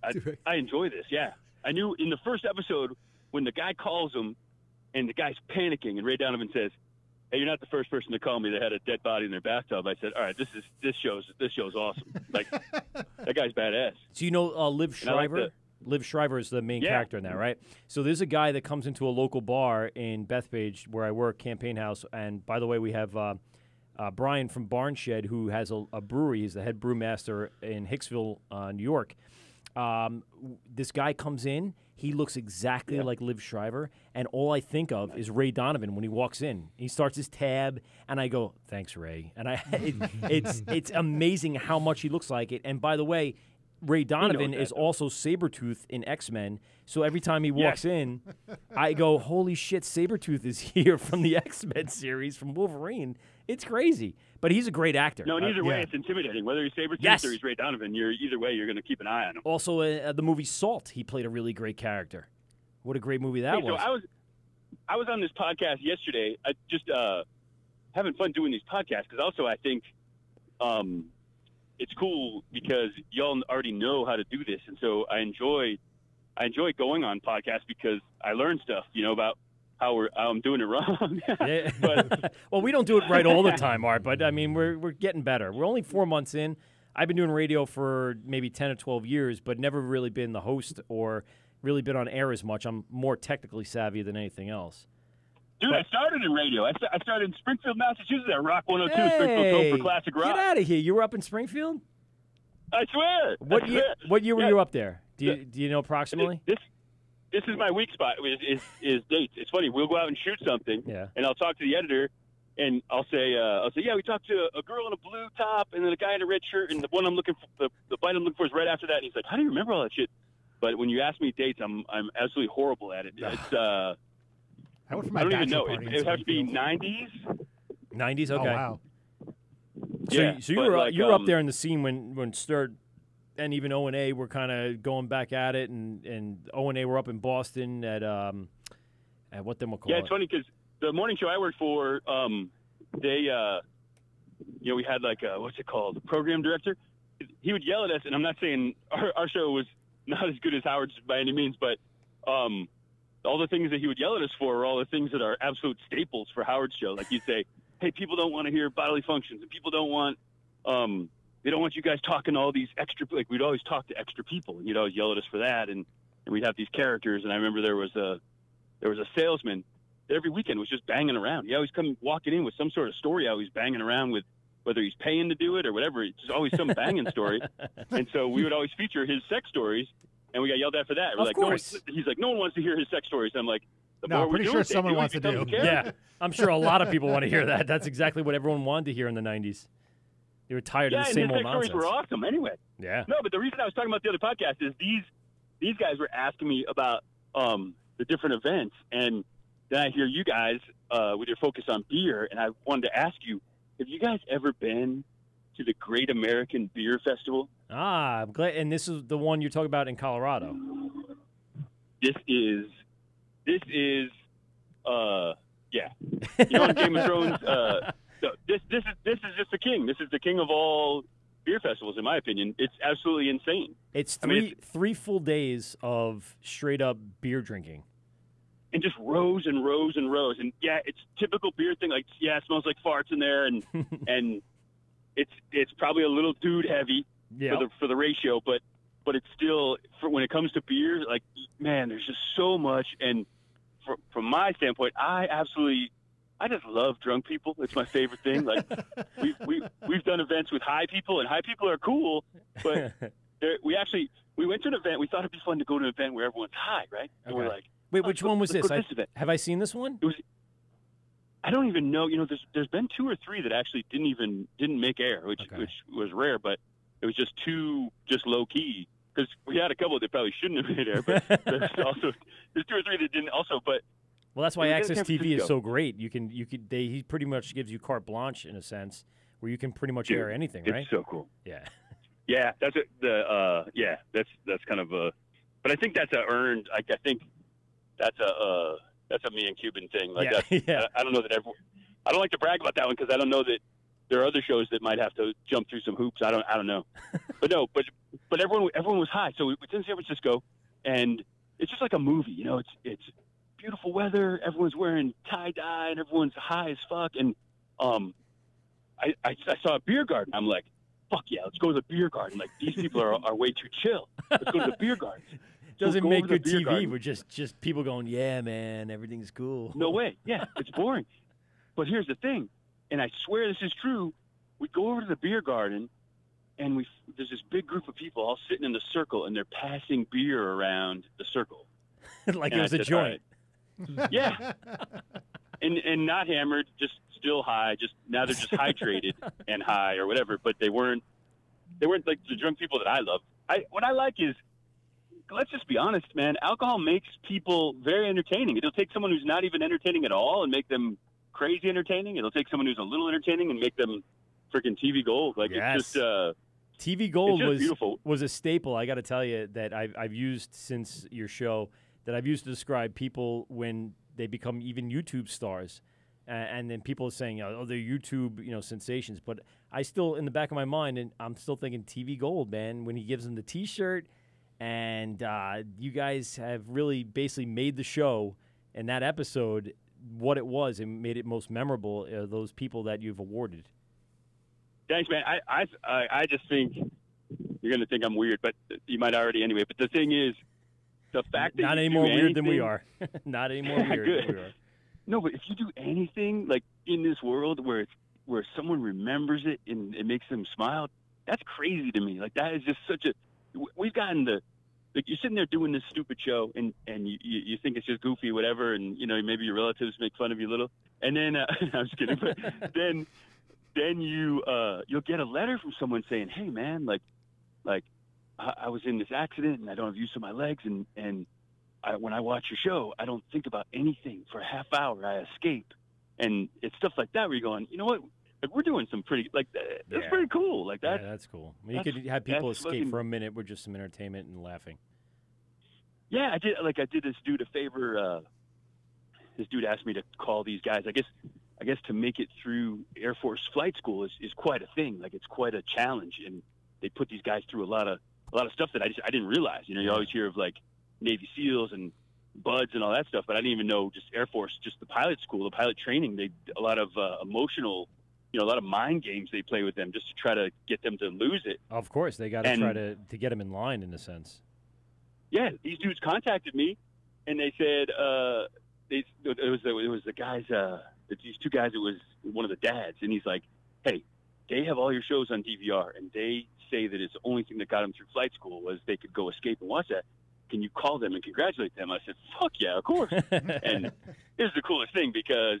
I enjoy this. Yeah, I knew in the first episode when the guy calls him, and the guy's panicking, and Ray Donovan says, "Hey, you're not the first person to call me that had a dead body in their bathtub." I said, "All right, this show's awesome. Like that guy's badass." So you know Liv Shriver? Liv Shriver is the main character in that, right? So there's a guy that comes into a local bar in Bethpage where I work, Campaign House. And by the way, we have Brian from Barnshed, who has a brewery. He's the head brewmaster in Hicksville, New York. This guy comes in. He looks exactly like Liv Shriver, and all I think of is Ray Donovan when he walks in. He starts his tab, and I go, "Thanks, Ray." And it's amazing how much he looks like it. And by the way, Ray Donovan is also Sabretooth in X-Men, so every time he walks in, I go, "Holy shit, Sabretooth is here from the X-Men series, from Wolverine." It's crazy, but he's a great actor. No, and either way, it's intimidating. Whether he's Sabretooth or he's Ray Donovan, either way, you're going to keep an eye on him. Also, the movie Salt, he played a really great character. What a great movie that was. So I was on this podcast yesterday. I just having fun doing these podcasts because also I think it's cool because y'all already know how to do this, and so I enjoy going on podcasts because I learn stuff, about how I'm doing it wrong. But, well, we don't do it right all the time, Art, but I mean we're getting better. We're only 4 months in. I've been doing radio for maybe 10 or 12 years, but never really been the host or really been on air as much. I'm more technically savvy than anything else. Dude, I started in radio. I started in Springfield, Massachusetts at Rock 102, Springfield Code for Classic Rock. Get out of here. You were up in Springfield? I swear. What year were you up there? Do you know approximately? This is my weak spot is dates. It's funny. We'll go out and shoot something, and I'll talk to the editor, and I'll say, yeah, we talked to a girl in a blue top and then a guy in a red shirt, and the one I'm looking for, the bite I'm looking for is right after that. And he's like, how do you remember all that shit? But when you ask me dates, I'm absolutely horrible at it. It's I went for my I don't even bachelor know. party in It would have to be Springfield. 90s. 90s, okay. Oh, wow. So you were you were up there in the scene when Sturt and even O&A were kind of going back at it, and O&A were up in Boston at what then we'll call it. Yeah, it's funny because the morning show I worked for, they we had like what's it called, the program director. He would yell at us, and I'm not saying our show was not as good as Howard's by any means, but all the things that he would yell at us for are all the things that are absolute staples for Howard's show. Like you'd say, hey, people don't want to hear bodily functions, and people don't want they don't want you guys talking all these extra, like we'd always talk to extra people, and you'd always yell at us for that, and we'd have these characters. And I remember there was a salesman that every weekend was just banging around. He always come walking in with some sort of story, always banging around with, whether he's paying to do it or whatever. It's always some banging story. And so we would always feature his sex stories, and we got yelled at for that. We're of course. He's like, no one wants to hear his sex stories. And I'm like, no, I'm pretty sure someone wants to do. Yeah, I'm sure a lot of people want to hear that. That's exactly what everyone wanted to hear in the 90s. They were tired of the same old nonsense. Yeah, and his sex stories were awesome anyway. Yeah. No, but the reason I was talking about the other podcast is these guys were asking me about the different events, and then I hear you guys with your focus on beer, and I wanted to ask you, have you guys ever been to the Great American Beer Festival? I'm glad. And this is the one you're talking about in Colorado. This is yeah. You know, in Game of Thrones, this is just the king. This is the king of all beer festivals, in my opinion. It's absolutely insane. It's three full days of straight up beer drinking. And just rows and rows and rows. And yeah, it's typical beer thing. Like, yeah, it smells like farts in there, and and it's probably a little dude heavy for the ratio, but it's still, when it comes to beer, like, man, there's just so much. And from my standpoint, I just love drunk people. It's my favorite thing. Like, we've done events with high people, and high people are cool, but we went to an event. We thought it'd be fun to go to an event where everyone's high, right? And we're like, wait, which one was this? Have I seen this one? I don't even know. You know, there's been 2 or 3 that actually didn't make air, which was rare, but it was just too low key. Because we had a couple that probably shouldn't have made air, but there's 2 or 3 that didn't also. But well, that's why Access TV is so great. He pretty much gives you carte blanche in a sense, where you can pretty much air anything, right? It's so cool. Yeah. Yeah, that's that's kind of a. But I think that's a earned. I think that's a me and Cuban thing. Like I don't know that everyone. I don't like to brag about that one because I don't know that there are other shows that might have to jump through some hoops. I don't know. But everyone was high. So it's in San Francisco, and it's just like a movie. You know, it's beautiful weather. Everyone's wearing tie dye, and everyone's high as fuck. And I saw a beer garden. I'm like, fuck yeah, let's go to the beer garden. Like, these people are way too chill. Let's go to the beer garden. Doesn't make good TV. We're just people going, yeah, man, everything's cool. No way. Yeah, it's boring. But here's the thing, and I swear this is true. We go over to the beer garden, and there's this big group of people all sitting in the circle, and they're passing beer around the circle. Like it was a joint. Right. Yeah. And not hammered, just still high. Now they're just hydrated and high or whatever. But they weren't like the drunk people that I love. What I like is, let's just be honest, man. Alcohol makes people very entertaining. It'll take someone who's not even entertaining at all and make them crazy entertaining. It'll take someone who's a little entertaining and make them freaking TV gold. Like, yes. It's just TV gold beautiful. Was a staple. I got to tell you that I've used since your show, that I've used to describe people when they become even YouTube stars, and then people are saying, oh, they're YouTube, sensations. But I still, in the back of my mind, and I'm still thinking TV gold, man. When he gives them the T-shirt, and you guys have really basically made the show and that episode what it was and made it most memorable. Those people that you've awarded. Thanks, man. I just think you're going to think I'm weird, but you might already anyway. But the thing is, the fact that not any more weird than we are. Not any more weird than we are. No, but if you do anything like in this world where someone remembers it and it makes them smile, that's crazy to me. Like, that is just such a. We've gotten like, you're sitting there doing this stupid show and you think it's just goofy, whatever, and maybe your relatives make fun of you a little, and then I'm just kidding, but then you'll get a letter from someone saying, hey man, like I was in this accident and I don't have use of my legs, and when I watch your show, I don't think about anything for a half hour. I escape, and it's stuff like that where you're going, you know what? we're doing some pretty that's pretty cool. Like that. Yeah, that's cool. I mean, you could have people escape for a minute with just some entertainment and laughing. Yeah, I did this dude a favor. This dude asked me to call these guys. I guess to make it through Air Force flight school is quite a thing. Like it's quite a challenge, and they put these guys through a lot of stuff that I didn't realize. You know, you always hear of like Navy SEALs and buds and all that stuff, but I didn't even know just Air Force, just the pilot school, the pilot training. They a lot of emotional, a lot of mind games they play with them just to try to get them to lose it. Of course, they got to try to get them in line in a sense. Yeah, these dudes contacted me, and they said it was the guys, these two guys. It was one of the dads, and he's like, "Hey, they have all your shows on DVR, and they say that it's the only thing that got them through flight school was they could go escape and watch that. Can you call them and congratulate them?" I said, "Fuck yeah, of course." And this is the coolest thing because,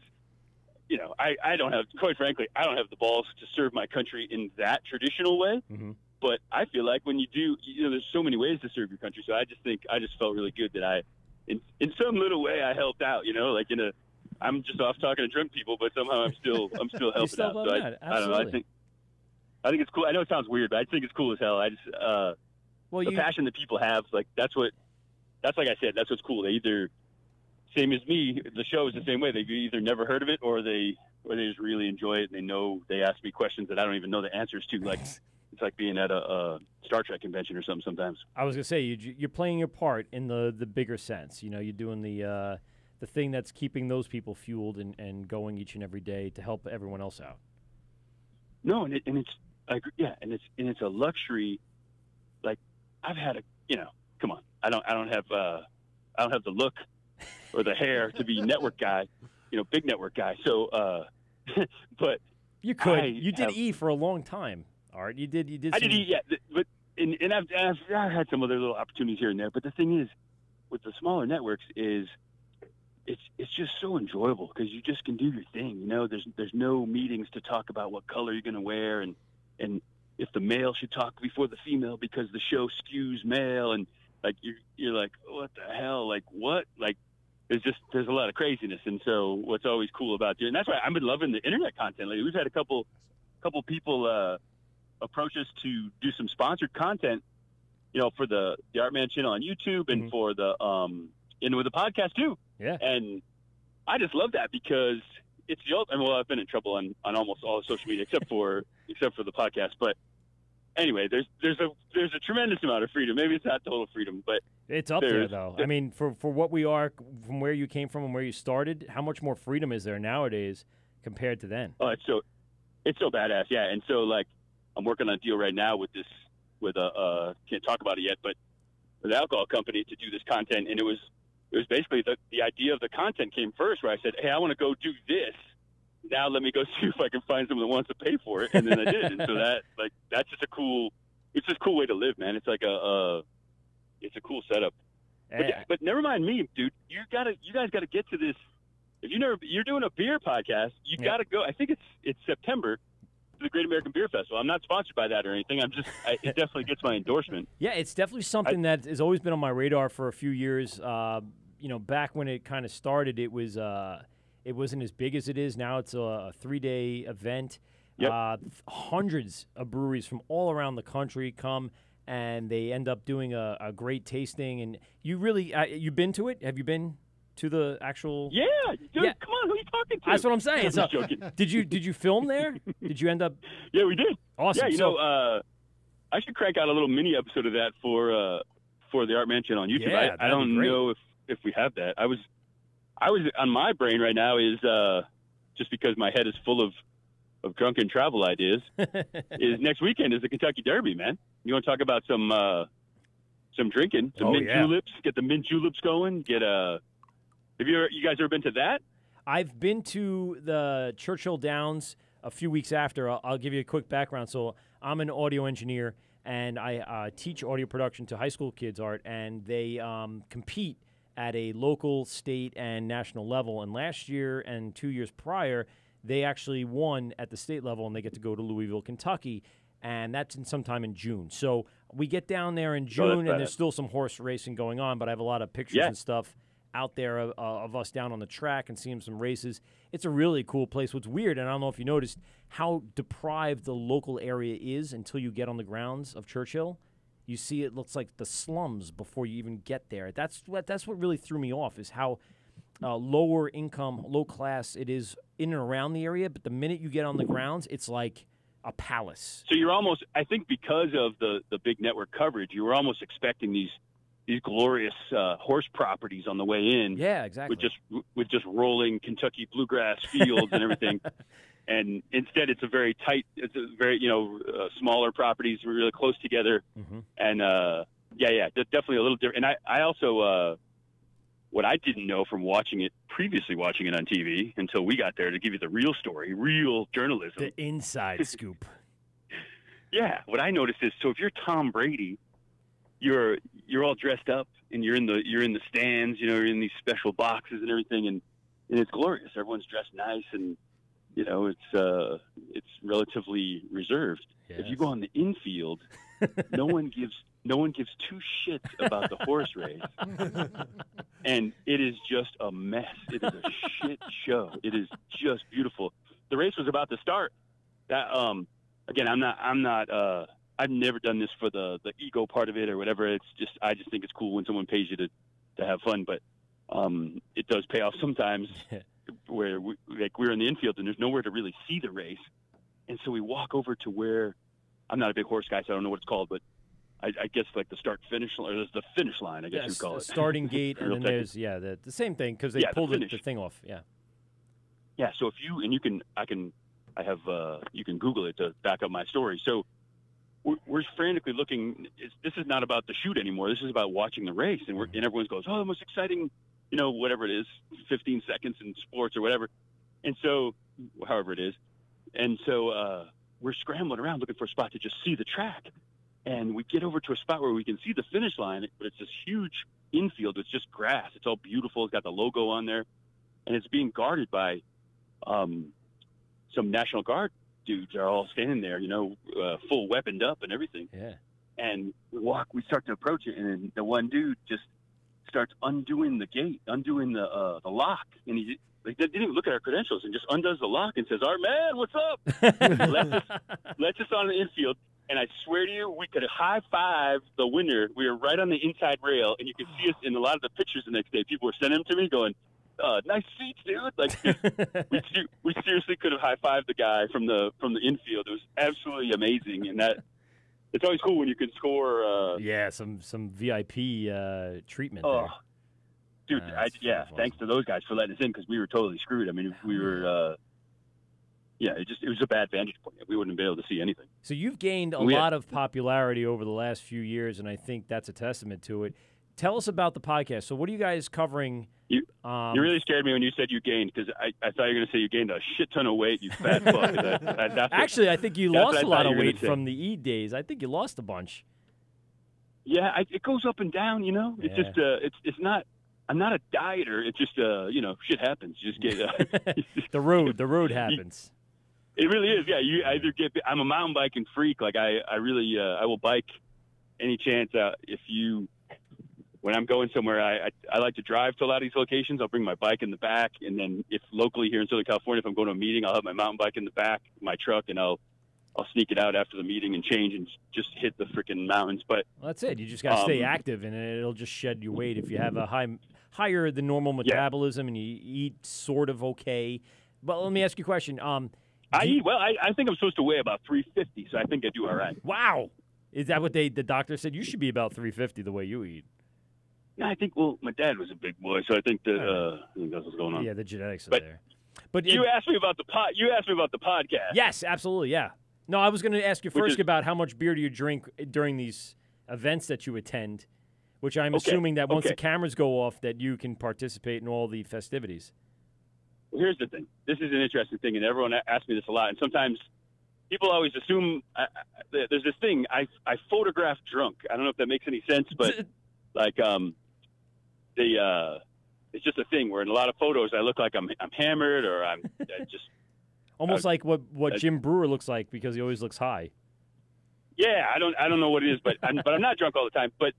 I don't have, quite frankly, I don't have the balls to serve my country in that traditional way. Mm-hmm. But I feel like when you do, there's so many ways to serve your country. So I just felt really good that in some little way I helped out, I'm just off talking to drunk people, but somehow I'm still helping out. So I don't know. I think it's cool. I know it sounds weird, but I think it's cool as hell. I just, the passion that people have, like that's like I said, that's what's cool. They either, same as me, the show is the same way. They've either never heard of it or they just really enjoy it. And they ask me questions that I don't even know the answers to. Like, it's like being at a Star Trek convention or something sometimes. I was going to say, you're playing your part in the bigger sense. You're doing the thing that's keeping those people fueled and going each and every day to help everyone else out. No, and it's a luxury. Like, I've had come on. I don't have the look or the hair to be network guy, big network guy. So, but you could. You did E for a long time, Art. You did. I did E, yeah. But and I've had some other little opportunities here and there. But the thing is, with the smaller networks, is it's just so enjoyable because you just can do your thing. There's no meetings to talk about what color you're going to wear and if the male should talk before the female because the show skews male, and like you're like, what the hell, like what, like there's a lot of craziness. And so what's always cool about it, and that's why I've been loving the internet content lately. We've had a couple people approach us to do some sponsored content, for the Art Man channel on YouTube and for the with the podcast too. Yeah, and I just love that because it's I've been in trouble on almost all of social media except for the podcast. But anyway, there's a tremendous amount of freedom. Maybe it's not total freedom, but it's up there though. I mean, for what we are, from where you came from and where you started, how much more freedom is there nowadays compared to then? Oh, it's so badass, yeah. And so like I'm working on a deal right now with can't talk about it yet, but with an alcohol company to do this content, and it was basically the idea of the content came first, where I said, hey, I want to go do this. Now let me go see if I can find someone that wants to pay for it. And then I did. And so that's just it's just a cool way to live, man. It's like it's a cool setup. But never mind me, dude. You guys gotta get to this. If you're doing a beer podcast, you gotta go. I think it's September, to the Great American Beer Festival. I'm not sponsored by that or anything. It definitely gets my endorsement. Yeah, it's definitely something that has always been on my radar for a few years. Back when it kind of started, it wasn't as big as it is now. It's a 3-day event. Yep. Hundreds of breweries from all around the country come, and they end up doing a great tasting. And you really, you've been to it? Have you been to the actual? Yeah, dude, yeah. Come on, who are you talking to? That's what I'm saying. I'm joking. Did you film there? Did you end up? Yeah, we did. Awesome. Yeah, I should crank out a little mini episode of that for the Art Man channel on YouTube. Yeah, I don't know if we have that. I was on my brain right now is just because my head is full of drunken travel ideas. Is next weekend is the Kentucky Derby, man. You want to talk about some drinking, some mint juleps? Get the mint juleps going. Have you guys ever been to that? I've been to the Churchill Downs a few weeks after. I'll give you a quick background. So I'm an audio engineer, and I teach audio production to high school kids, Art, and they compete at a local, state, and national level. And last year and 2 years prior, they actually won at the state level, and they get to go to Louisville, Kentucky, and that's sometime in June. So we get down there in June, and there's still some horse racing going on, but I have a lot of pictures and stuff out there of us down on the track and seeing some races. It's a really cool place. What's weird, and I don't know if you noticed, how deprived the local area is until you get on the grounds of Churchill. You see it looks like the slums before you even get there. That's what really threw me off, is how lower income, low class it is in and around the area. But the minute you get on the grounds, it's like a palace. So you're almost, I think because of the big network coverage, you were almost expecting these glorious horse properties on the way in. Yeah, exactly. With just rolling Kentucky bluegrass fields and everything. And instead, it's a very smaller properties, really close together. Mm-hmm. And definitely a little different. And I also, what I didn't know from previously watching it on TV until we got there to give you the real story, real journalism. The inside scoop. Yeah, what I noticed is, so if you're Tom Brady, you're all dressed up and you're in the stands, you're in these special boxes and everything, and it's glorious. Everyone's dressed nice, and it's relatively reserved. Yes. If you go on the infield, no one gives two shits about the horse race, and it is just a mess. It is a shit show. It is just beautiful. The race was about to start. That again, I've never done this for the ego part of it or whatever. I just think it's cool when someone pays you to have fun, but it does pay off sometimes. Where we're in the infield and there's nowhere to really see the race, and so we walk over to where, I'm not a big horse guy, so I don't know what it's called, but I guess like the start-finish line, or there's the finish line, I guess you'd call it. Starting gate, and then there's the same thing, because they pulled the thing off. Yeah. So if you, and you can Google it to back up my story. So we're frantically looking. This is not about the shoot anymore. This is about watching the race, and everyone goes, "Oh, the most exciting, whatever it is, 15 seconds in sports or whatever." And so, however it is, and so we're scrambling around looking for a spot to just see the track. And we get over to a spot where we can see the finish line, but it's this huge infield. It's just grass. It's all beautiful. It's got the logo on there, and it's being guarded by some National Guard dudes are all standing there, full weaponed up and everything. Yeah. And we start to approach it, and then the one dude just starts undoing the gate, undoing the lock, and he didn't even look at our credentials and just undoes the lock and says, "Our man, what's up?" lets us on the infield. And I swear to you, we could high-five the winner. We were right on the inside rail, and you could see us in a lot of the pictures the next day. People were sending them to me going, "Nice seats, dude." Like, we seriously could have high-fived the guy from the infield. It was absolutely amazing. And it's always cool when you can score. Some VIP treatment there. Dude, awesome. Thanks to those guys for letting us in, because we were totally screwed. I mean, we were... it was a bad vantage point. We wouldn't have been able to see anything. So you've gained a lot of popularity over the last few years, and I think that's a testament to it. Tell us about the podcast. So what are you guys covering? You really scared me when you said you gained, because I thought you were going to say you gained a shit ton of weight, you fat fuck. Actually, I think you lost a lot of weight from the E days. I think you lost a bunch. Yeah, it goes up and down, It's just, it's not... I'm not a dieter. It's just, shit happens. You just get... The road happens. It really is, yeah. You either I'm a mountain biking freak. Like I really, I will bike any chance. When I'm going somewhere, I like to drive to a lot of these locations. I'll bring my bike in the back, and then if locally here in Southern California, if I'm going to a meeting, I'll have my mountain bike in the back of my truck, and I'll sneak it out after the meeting and change and just hit the freaking mountains. But that's it. You just got to stay active, and it'll just shed your weight. If you have a higher than normal metabolism and you eat sort of okay. But let me ask you a question. I eat well. I think I'm supposed to weigh about 350, so I think I do all right. Wow. Is that what the doctor said? You should be about 350 the way you eat. Yeah, I think, my dad was a big boy, so I think that's what's going on. Yeah, the genetics are there. But you asked me about the podcast. Yes, absolutely, yeah. No, I was going to ask you first about how much beer do you drink during these events that you attend, which I'm assuming that once the cameras go off that you can participate in all the festivities. Here's the thing. This is an interesting thing, and everyone asks me this a lot. And sometimes people always assume there's this thing. I photograph drunk. I don't know if that makes any sense, but like it's just a thing where in a lot of photos I look like I'm hammered or I'm just almost like what Jim Brewer looks like, because he always looks high. Yeah, I don't know what it is, but I'm not drunk all the time. But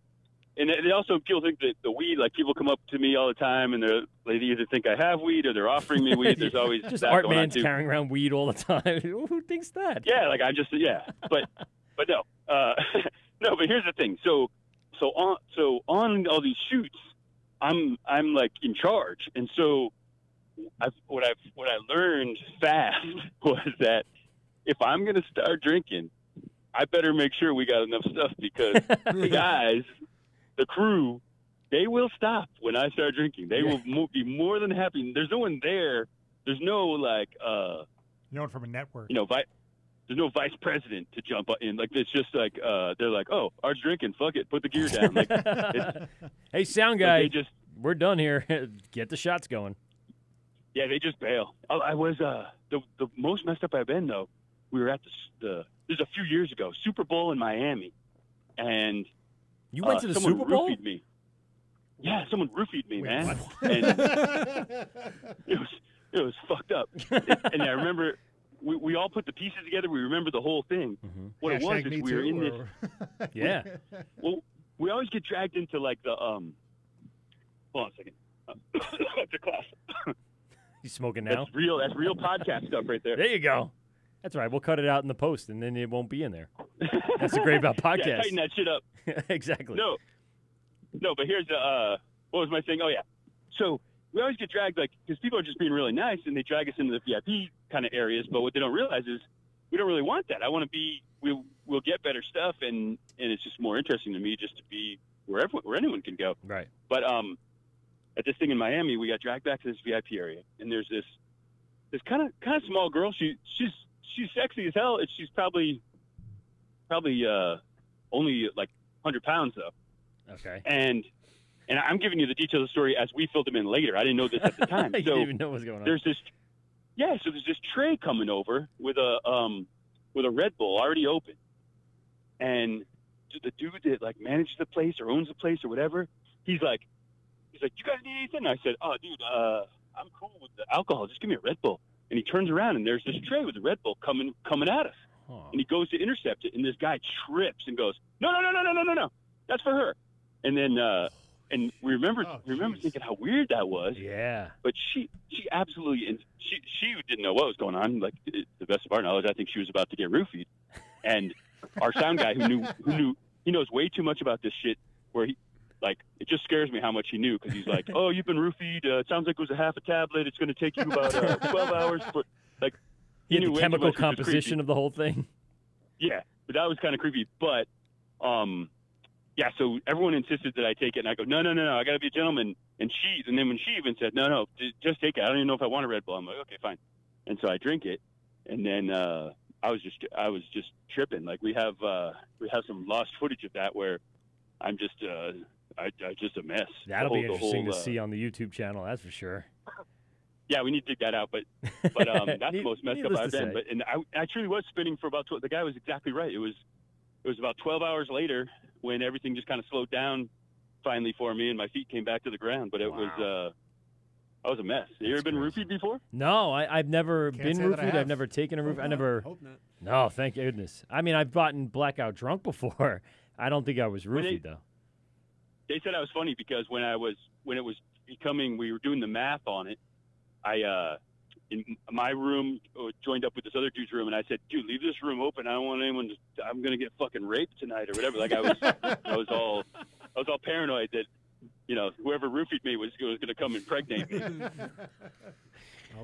and they also people think that the weed, like people come up to me all the time and they either think I have weed or they're offering me weed. There's always just that Art going on, Man's too. carrying around weed all the time. Who thinks that? Yeah, like I just but no, no. But here's the thing. So on all these shoots, I'm like in charge, and so what I learned fast was that if I'm gonna start drinking, I better make sure we got enough stuff because the guys, the crew, they will stop when I start drinking. They will be more than happy. There's no one there. There's no like no one from a network. There's no vice president to jump in. Like it's just like they're like, oh, Art's drinking. Fuck it, put the gear down. Like, hey, sound guy, like we're done here. Get the shots going. Yeah, they just bail. I was the most messed up I've been though. We were at this is a few years ago, Super Bowl in Miami, and you went to the someone Super Bowl? Roofied me. Yeah, someone roofied me, man. What? And it was fucked up. And I remember we all put the pieces together. We remember the whole thing. Mm-hmm. What it was Hashtag is me we were too, in or- this. Yeah. Well, we always get dragged into like the Hold on a second. That's a class. You smoking now? That's real podcast stuff right there. There you go. That's right. We'll cut it out in the post, and then it won't be in there. That's the great about podcasts. Yeah, tighten that shit up. Exactly. No, but here's what was my thing? Oh yeah, so we always get dragged because people are just being really nice and they drag us into the VIP kind of areas. But what they don't realize is we don't really want that. I want to be. We'll get better stuff, and it's just more interesting to me just to be where anyone can go. Right. But at this thing in Miami, we got dragged back to this VIP area, and there's this kind of small girl. She's sexy as hell. She's probably only like 100 pounds though. Okay. And I'm giving you the details of the story as we filled them in later. I didn't know this at the time. You didn't even know what was going on. There's this tray coming over with a Red Bull already open, and the dude that like manages the place or owns the place or whatever, he's like, you guys need anything? I said, oh dude, I'm cool with the alcohol. Just give me a Red Bull. And he turns around and there's this tray with the Red Bull coming at us. Huh. And he goes to intercept it, and this guy trips and goes, no, that's for her. And then and we remember thinking how weird that was. Yeah. But she absolutely, and she didn't know what was going on. Like, to the best of our knowledge, I think she was about to get roofied. And our sound guy who knew, he knows way too much about this shit. Where he, like, it just scares me how much he knew, because he's like, oh, you've been roofied. It sounds like it was a half a tablet. It's going to take you about 12 hours. But like, He knew had the way too chemical much, which was composition creepy. of the whole thing. Yeah, but that was kind of creepy. But yeah, so everyone insisted that I take it, and I go, no, I got to be a gentleman. And then when she even said, no, just take it. I don't even know if I want a Red Bull. I'm like, okay, fine. And so I drink it, and then I was just tripping. Like we have some lost footage of that where I'm just I just a mess. That'll be interesting to see on the YouTube channel. That's for sure. Yeah, we need to dig that out, but that's the most messed up Needless I've to been. say. But and I truly was spinning for about the guy was exactly right. It was about 12 hours later when everything just kind of slowed down finally for me, and my feet came back to the ground. But it was I was a mess. Have you ever been roofied before? No, I've never been say that I roofied. have. I've never taken a roof. I never. Hope not. No, thank goodness. I mean, I've gotten blackout drunk before. I don't think I was When roofied though. They said I was funny because when it was becoming, we were doing the math on it. I in my room joined up with this other dude's room, and I said, "Dude, leave this room open. I don't want anyone to. I'm gonna get fucking raped tonight or whatever." Like I was all paranoid that whoever roofied me was gonna come impregnate me.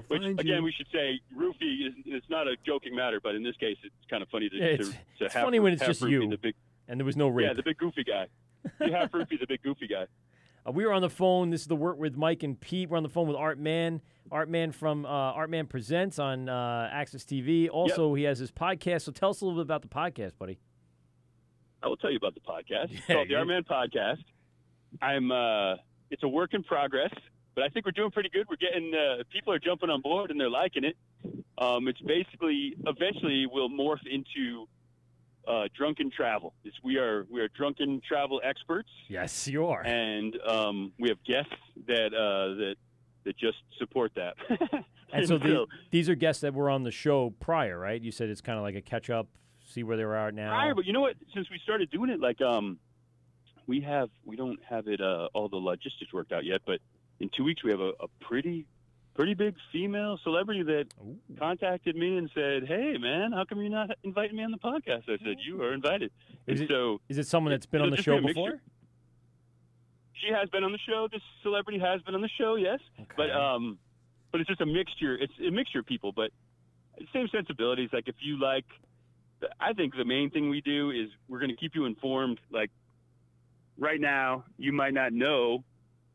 Which again, we should say, roofie is not a joking matter, but in this case, it's kind of funny to It's have funny when it's have just Roofie, you, the big, and there was no rape. yeah, the big goofy guy. You have Roofie, the big goofy guy. We were on the phone. This is the Wort with Mike and Pete. We're on the phone with Art Mann. Art Mann from Art Mann Presents on Access TV. Also, he has his podcast. So tell us a little bit about the podcast, buddy. I will tell you about the podcast. It's called the Art Man Podcast. It's a work in progress, but I think we're doing pretty good. We're getting people are jumping on board and they're liking it. It's basically eventually will morph into drunken travel. We are drunken travel experts. Yes, you are. And we have guests that just support that. And so these are guests that were on the show prior, right? You said it's kind of like a catch up, see where they were at now. Prior, but you know what? Since we started doing it, like we don't have it all the logistics worked out yet, but in 2 weeks we have a pretty big female celebrity that contacted me and said, "Hey, man, how come you're not inviting me on the podcast?" I said, "You are invited." Is it someone that's been on the show before? She has been on the show. This celebrity has been on the show, yes. Okay. But it's just a mixture. It's a mixture of people, but same sensibilities. Like if you like, I think the main thing we do is we're going to keep you informed. Like right now, you might not know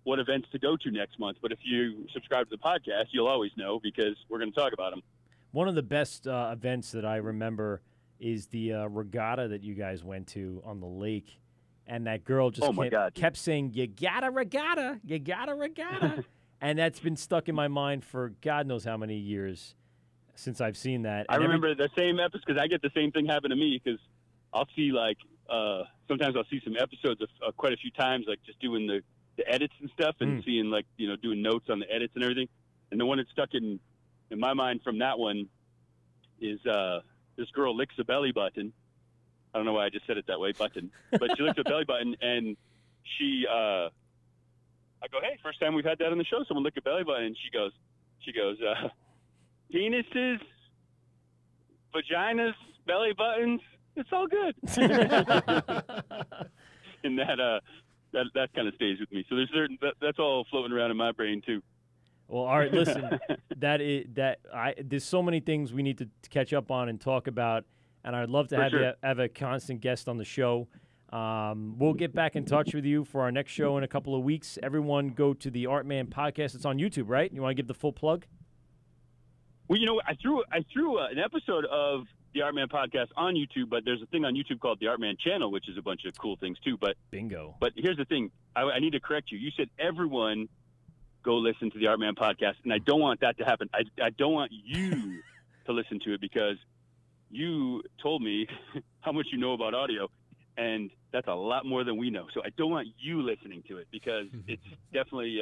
what events to go to next month, but if you subscribe to the podcast, you'll always know because we're going to talk about them. One of the best events that I remember is the regatta that you guys went to on the lake. And that girl just kept saying, "You gotta regatta, you gotta regatta." And that's been stuck in my mind for God knows how many years since I've seen that. I remember the same episode because I get the same thing happen to me because I'll see sometimes I'll see some episodes of quite a few times, like just doing the edits and stuff and seeing doing notes on the edits and everything. And the one that stuck in my mind from that one is this girl licks a belly button. I don't know why I just said it that way, button. But she licks a belly button, and I go, "Hey, first time we've had that on the show, someone lick a belly button." And she goes, "Penises, vaginas, belly buttons, it's all good." And that kind of stays with me. So that's all floating around in my brain too. Well, all right, listen, there's so many things we need to catch up on and talk about. And I'd love to have a constant guest on the show. We'll get back in touch with you for our next show in a couple of weeks. Everyone go to the Art Man podcast. It's on YouTube, right? You want to give the full plug? Well, I threw an episode of the Art Man podcast on YouTube, but there's a thing on YouTube called the Art Man channel, which is a bunch of cool things too. But bingo. But here's the thing. I need to correct you. You said everyone go listen to the Art Man podcast, and I don't want that to happen. I don't want you to listen to it because you told me how much you know about audio, and that's a lot more than we know. So I don't want you listening to it because it's definitely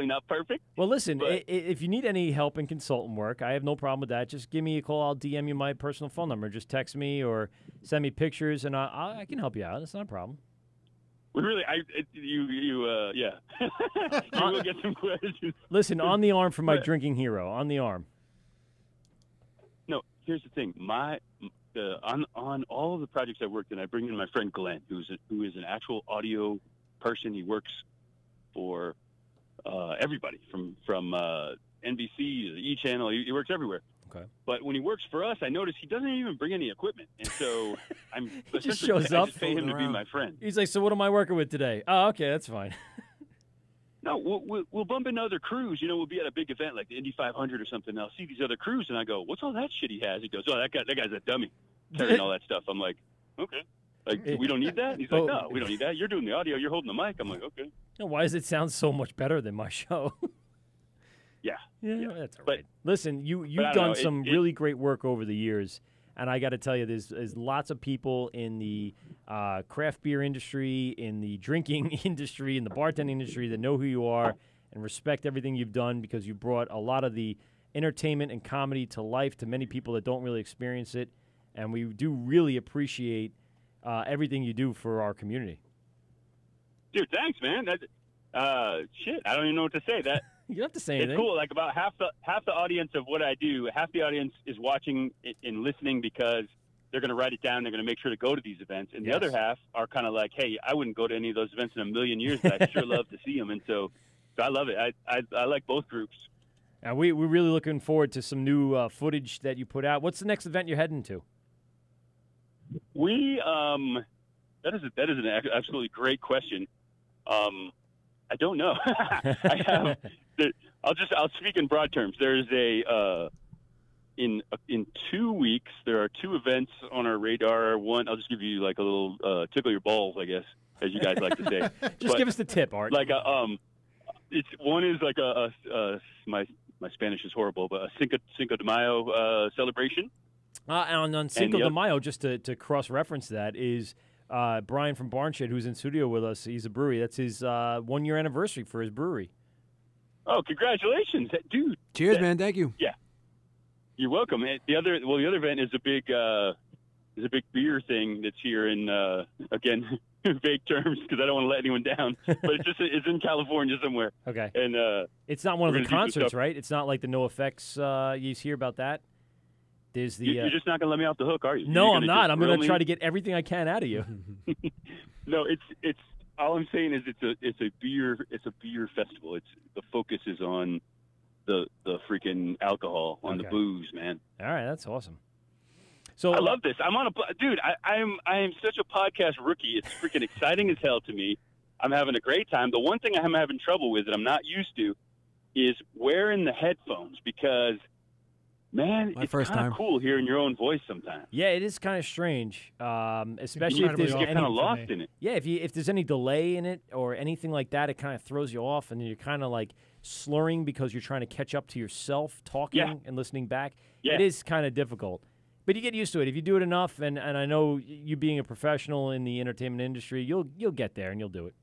not perfect. Well, listen, if you need any help in consultant work, I have no problem with that. Just give me a call. I'll DM you my personal phone number. Just text me or send me pictures, and I can help you out. It's not a problem. Well, really, you will get some questions. Listen, on the arm for my drinking hero. On the arm. No, here's the thing. On all of the projects I worked in, I bring in my friend Glenn, who is an actual audio person. He works for everybody from NBC to the E Channel. He works everywhere. Okay. But when he works for us, I notice he doesn't even bring any equipment, and so he just shows up. I just pay him to be my friend. He's like, "So what am I working with today?" "Oh, okay, that's fine." No, we'll bump into other crews. We'll be at a big event like the Indy 500 or something. And I'll see these other crews, and I go, "What's all that shit he has?" He goes, "Oh, that guy's a dummy, carrying all that stuff." I'm like, "Okay, we don't need that." And he's like, "No, we don't need that. You're doing the audio. You're holding the mic." I'm like, "Okay." Why does it sound so much better than my show? Yeah, that's all right. But listen, you've done some really great work over the years, and I got to tell you, there's lots of people in the craft beer industry, in the drinking industry, in the bartending industry that know who you are and respect everything you've done because you brought a lot of the entertainment and comedy to life to many people that don't really experience it, and we do really appreciate everything you do for our community. Dude, thanks, man. Shit, I don't even know what to say. That. You don't have to say anything. It's cool. Like about half the audience of what I do, half the audience is watching it and listening because they're going to write it down. They're going to make sure to go to these events. And the other half are kind of like, "Hey, I wouldn't go to any of those events in a million years, but I'd sure love to see them." And so I love it. I like both groups. And we're really looking forward to some new footage that you put out. What's the next event you're heading to? That is an absolutely great question. I don't know. I'll speak in broad terms. There's in 2 weeks there are 2 events on our radar. One, I'll just give you like a little tickle your balls, I guess, as you guys like to say. Just give us the tip, Art. Like one is like my Spanish is horrible, but a Cinco de Mayo celebration. And on Cinco de Mayo, just to cross-reference that, is Brian from Barnshed, who's in studio with us. He's a brewery. That's his 1-year anniversary for his brewery. Oh, congratulations, dude! Cheers, man. Thank you. Yeah, you're welcome. The other event is a big beer thing that's here in again vague terms because I don't want to let anyone down. But it's in California somewhere. Okay. And it's not one of the concerts, right? It's not like the NoFX. You hear about that? There's the. You're just not going to let me off the hook, are you? No, I'm not. I'm going to try to get everything I can out of you. No, it's. All I'm saying is it's a beer festival. The focus is on the freaking alcohol, on the booze, man. All right, that's awesome. So I love this. I'm on dude. I am such a podcast rookie. It's freaking exciting as hell to me. I'm having a great time. The one thing I'm having trouble with that I'm not used to is wearing the headphones because, man, it's kind of cool hearing your own voice sometimes. Yeah, it is kind of strange, especially if there's kind of lost in it. Yeah, if there's any delay in it or anything like that, it kind of throws you off, and you're kind of like slurring because you're trying to catch up to yourself talking and listening back. Yeah. It is kind of difficult. But you get used to it. If you do it enough, and I know you being a professional in the entertainment industry, you'll get there and you'll do it.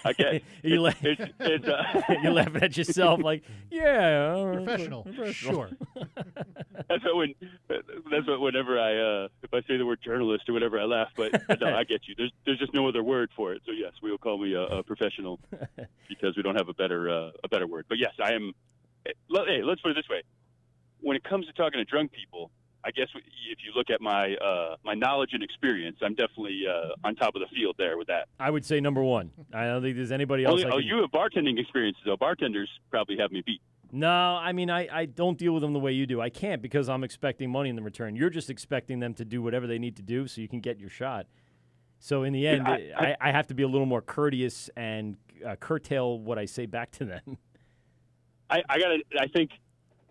Okay. You're laughing at yourself like, yeah. Professional. Sure. That's what whenever if I say the word journalist or whatever, I laugh. But no, I get you. There's just no other word for it. So yes, we will call me a professional because we don't have a better word. But yes, I am. Hey, let's put it this way. When it comes to talking to drunk people, I guess if you look at my my knowledge and experience, I'm definitely on top of the field there with that. I would say number one. I don't think there's anybody else. You have bartending experiences, though. Bartenders probably have me beat. No, I mean, I don't deal with them the way you do. I can't because I'm expecting money in the return. You're just expecting them to do whatever they need to do so you can get your shot. So in the end, I have to be a little more courteous and curtail what I say back to them. I think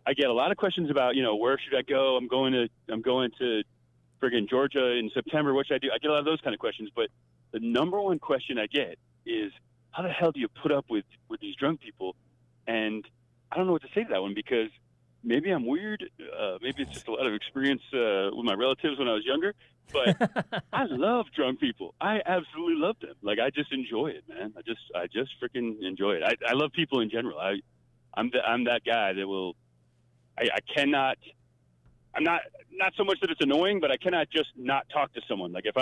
I get a lot of questions about, where should I go? I'm going to friggin' Georgia in September. What should I do? I get a lot of those kind of questions. But the number one question I get is, how the hell do you put up with these drunk people? And I don't know what to say to that one because maybe I'm weird. Maybe it's just a lot of experience with my relatives when I was younger. But I love drunk people. I absolutely love them. Like, I just enjoy it, man. I just freaking enjoy it. I love people in general. I'm that guy that will. I cannot. I'm not so much that it's annoying, but I cannot just not talk to someone. Like if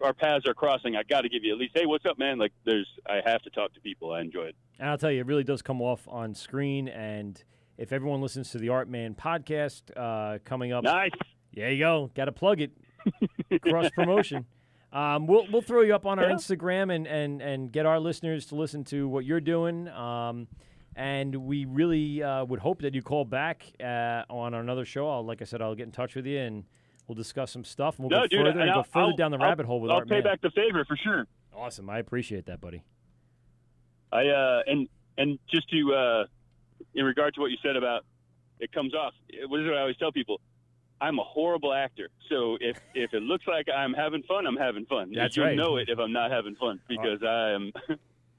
our paths are crossing, I got to give you at least, hey, what's up, man? Like I have to talk to people. I enjoy it. And I'll tell you, it really does come off on screen. And if everyone listens to the Art Man podcast coming up, nice. There you go. Got to plug it. Cross promotion. We'll throw you up on our Instagram and get our listeners to listen to what you're doing. And we really would hope that you call back on another show. Like I said, I'll get in touch with you, and we'll discuss some stuff. And we'll go further down the rabbit hole with Art Man. I'll pay back the favor for sure. Awesome. I appreciate that, buddy. And just to, in regard to what you said about it comes off, what is it I always tell people? I'm a horrible actor. So if it looks like I'm having fun, I'm having fun. That's You'll right. know it if I'm not having fun because I'm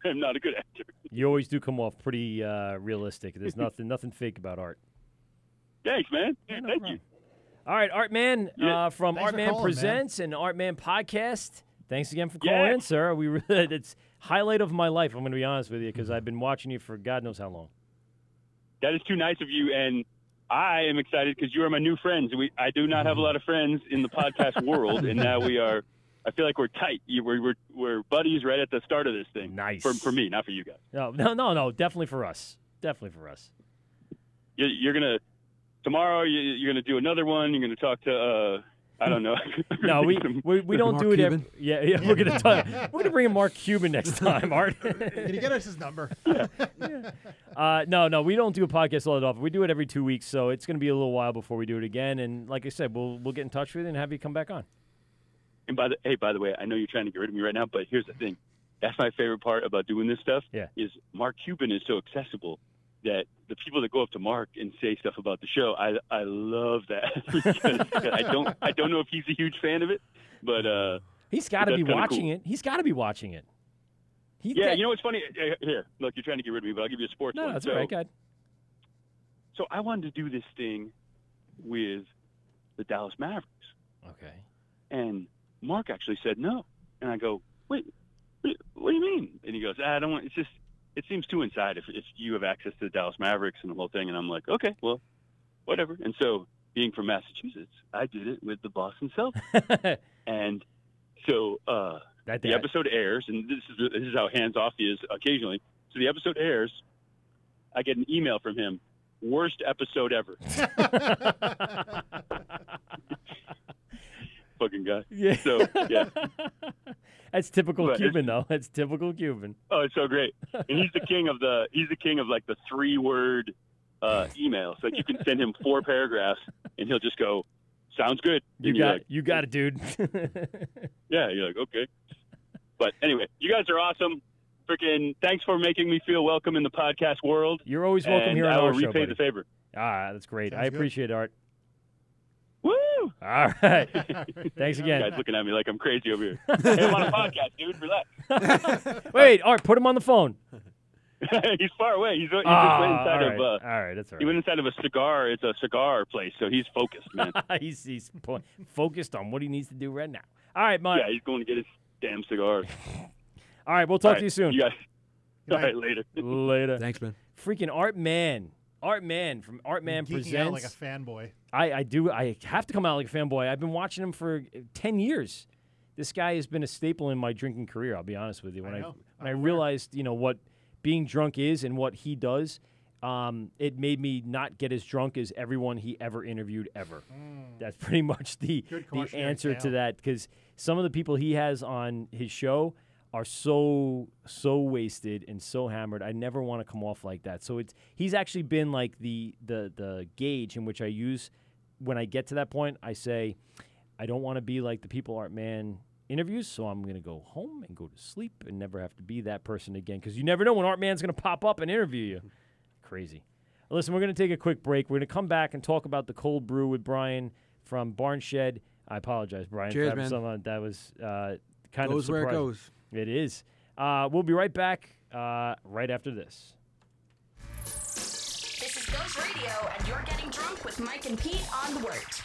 not a good actor. You always do come off pretty realistic. There's nothing fake about Art. Thanks, man. Thank you. All right, Art Man from Art Man Presents and Art Man Podcast. Thanks again for calling in, sir. It's highlight of my life, I'm going to be honest with you, because I've been watching you for God knows how long. That is too nice of you, and I am excited because you are my new friends. I do not have a lot of friends in the podcast world, and now we are. I feel like we're tight. We're buddies right at the start of this thing. Nice. For me, not for you guys. No. Definitely for us. You're gonna tomorrow. You're gonna do another one. You're gonna talk to. I don't know. No, we don't do it. We're gonna bring in Mark Cuban next time, Art. Can you get us his number? No, we don't do a podcast all that often. We do it every 2 weeks, so it's gonna be a little while before we do it again. And like I said, we'll get in touch with you and have you come back on. And by the way, I know you're trying to get rid of me right now, but here's the thing. That's my favorite part about doing this stuff. Yeah. Is Mark Cuban is so accessible that the people that go up to Mark and say stuff about the show, I love that. Because I don't know if he's a huge fan of it, but he's got to be watching cool. it. He's got to be watching it. You know what's funny? Here, look, you're trying to get rid of me, but I'll give you a sports one. No, that's all right. Go ahead. So I wanted to do this thing with the Dallas Mavericks. Okay. And Mark actually said no. And I go, wait, what do you mean? And he goes, I don't want, it seems too inside if you have access to the Dallas Mavericks and the whole thing. And I'm like, okay, well, whatever. And so being from Massachusetts, I did it with the Boston Celtics. And So That the episode airs, and this is how hands-off he is occasionally. So the episode airs. I get an email from him. Worst episode ever. Fucking guy. Yeah. So, yeah. That's typical But Cuban, though. That's typical Cuban. Oh, it's so great. And he's the king of like the 3-word emails. Like you can send him 4 paragraphs and he'll just go, sounds good. And You got it, dude. Yeah, you're like, okay. But anyway, you guys are awesome. Freaking thanks for making me feel welcome in the podcast world. You're always welcome and here on I will our show, repay buddy. the favor. That's great. Sounds I good. appreciate it, Art. Woo! All right. Thanks You again. guys looking at me like I'm crazy over here. Hey, I'm on a podcast, dude. Relax. Wait, Art, put him on the phone. He's far away. He just went All inside right. of. All right, that's all He right. went inside of a cigar. It's a cigar place, so he's focused, man. he's focused on what he needs to do right now. All right, Mike. Yeah, he's going to get his damn cigars. All right, we'll talk to you soon. You guys. All right, later. Later. Thanks, man. Freaking Art Mann. Art Mann from Art Mann Geeking Presents. out like a fanboy. I do. I have to come out like a fanboy. I've been watching him for 10 years. This guy has been a staple in my drinking career, I'll be honest with you. When I realized, what being drunk is and what he does, it made me not get as drunk as everyone he ever interviewed ever. That's pretty much the answer to that, because some of the people he has on his show are so wasted and so hammered. I never want to come off like that. So he's actually been like the gauge in which I use when I get to that point. I say, I don't want to be like the people Art Mann interviews, so I'm going to go home and go to sleep and never have to be that person again, because you never know when Art Mann's going to pop up and interview you. Crazy. Listen, we're going to take a quick break. We're going to come back and talk about the cold brew with Brian from Barnshed. I apologize, Brian. Cheers, for man. Something that was kind Goes of where it surprising. goes. It is. We'll be right back right after this. This is GovsRadio, and you're getting drunk with Mike and Pete on the Wort.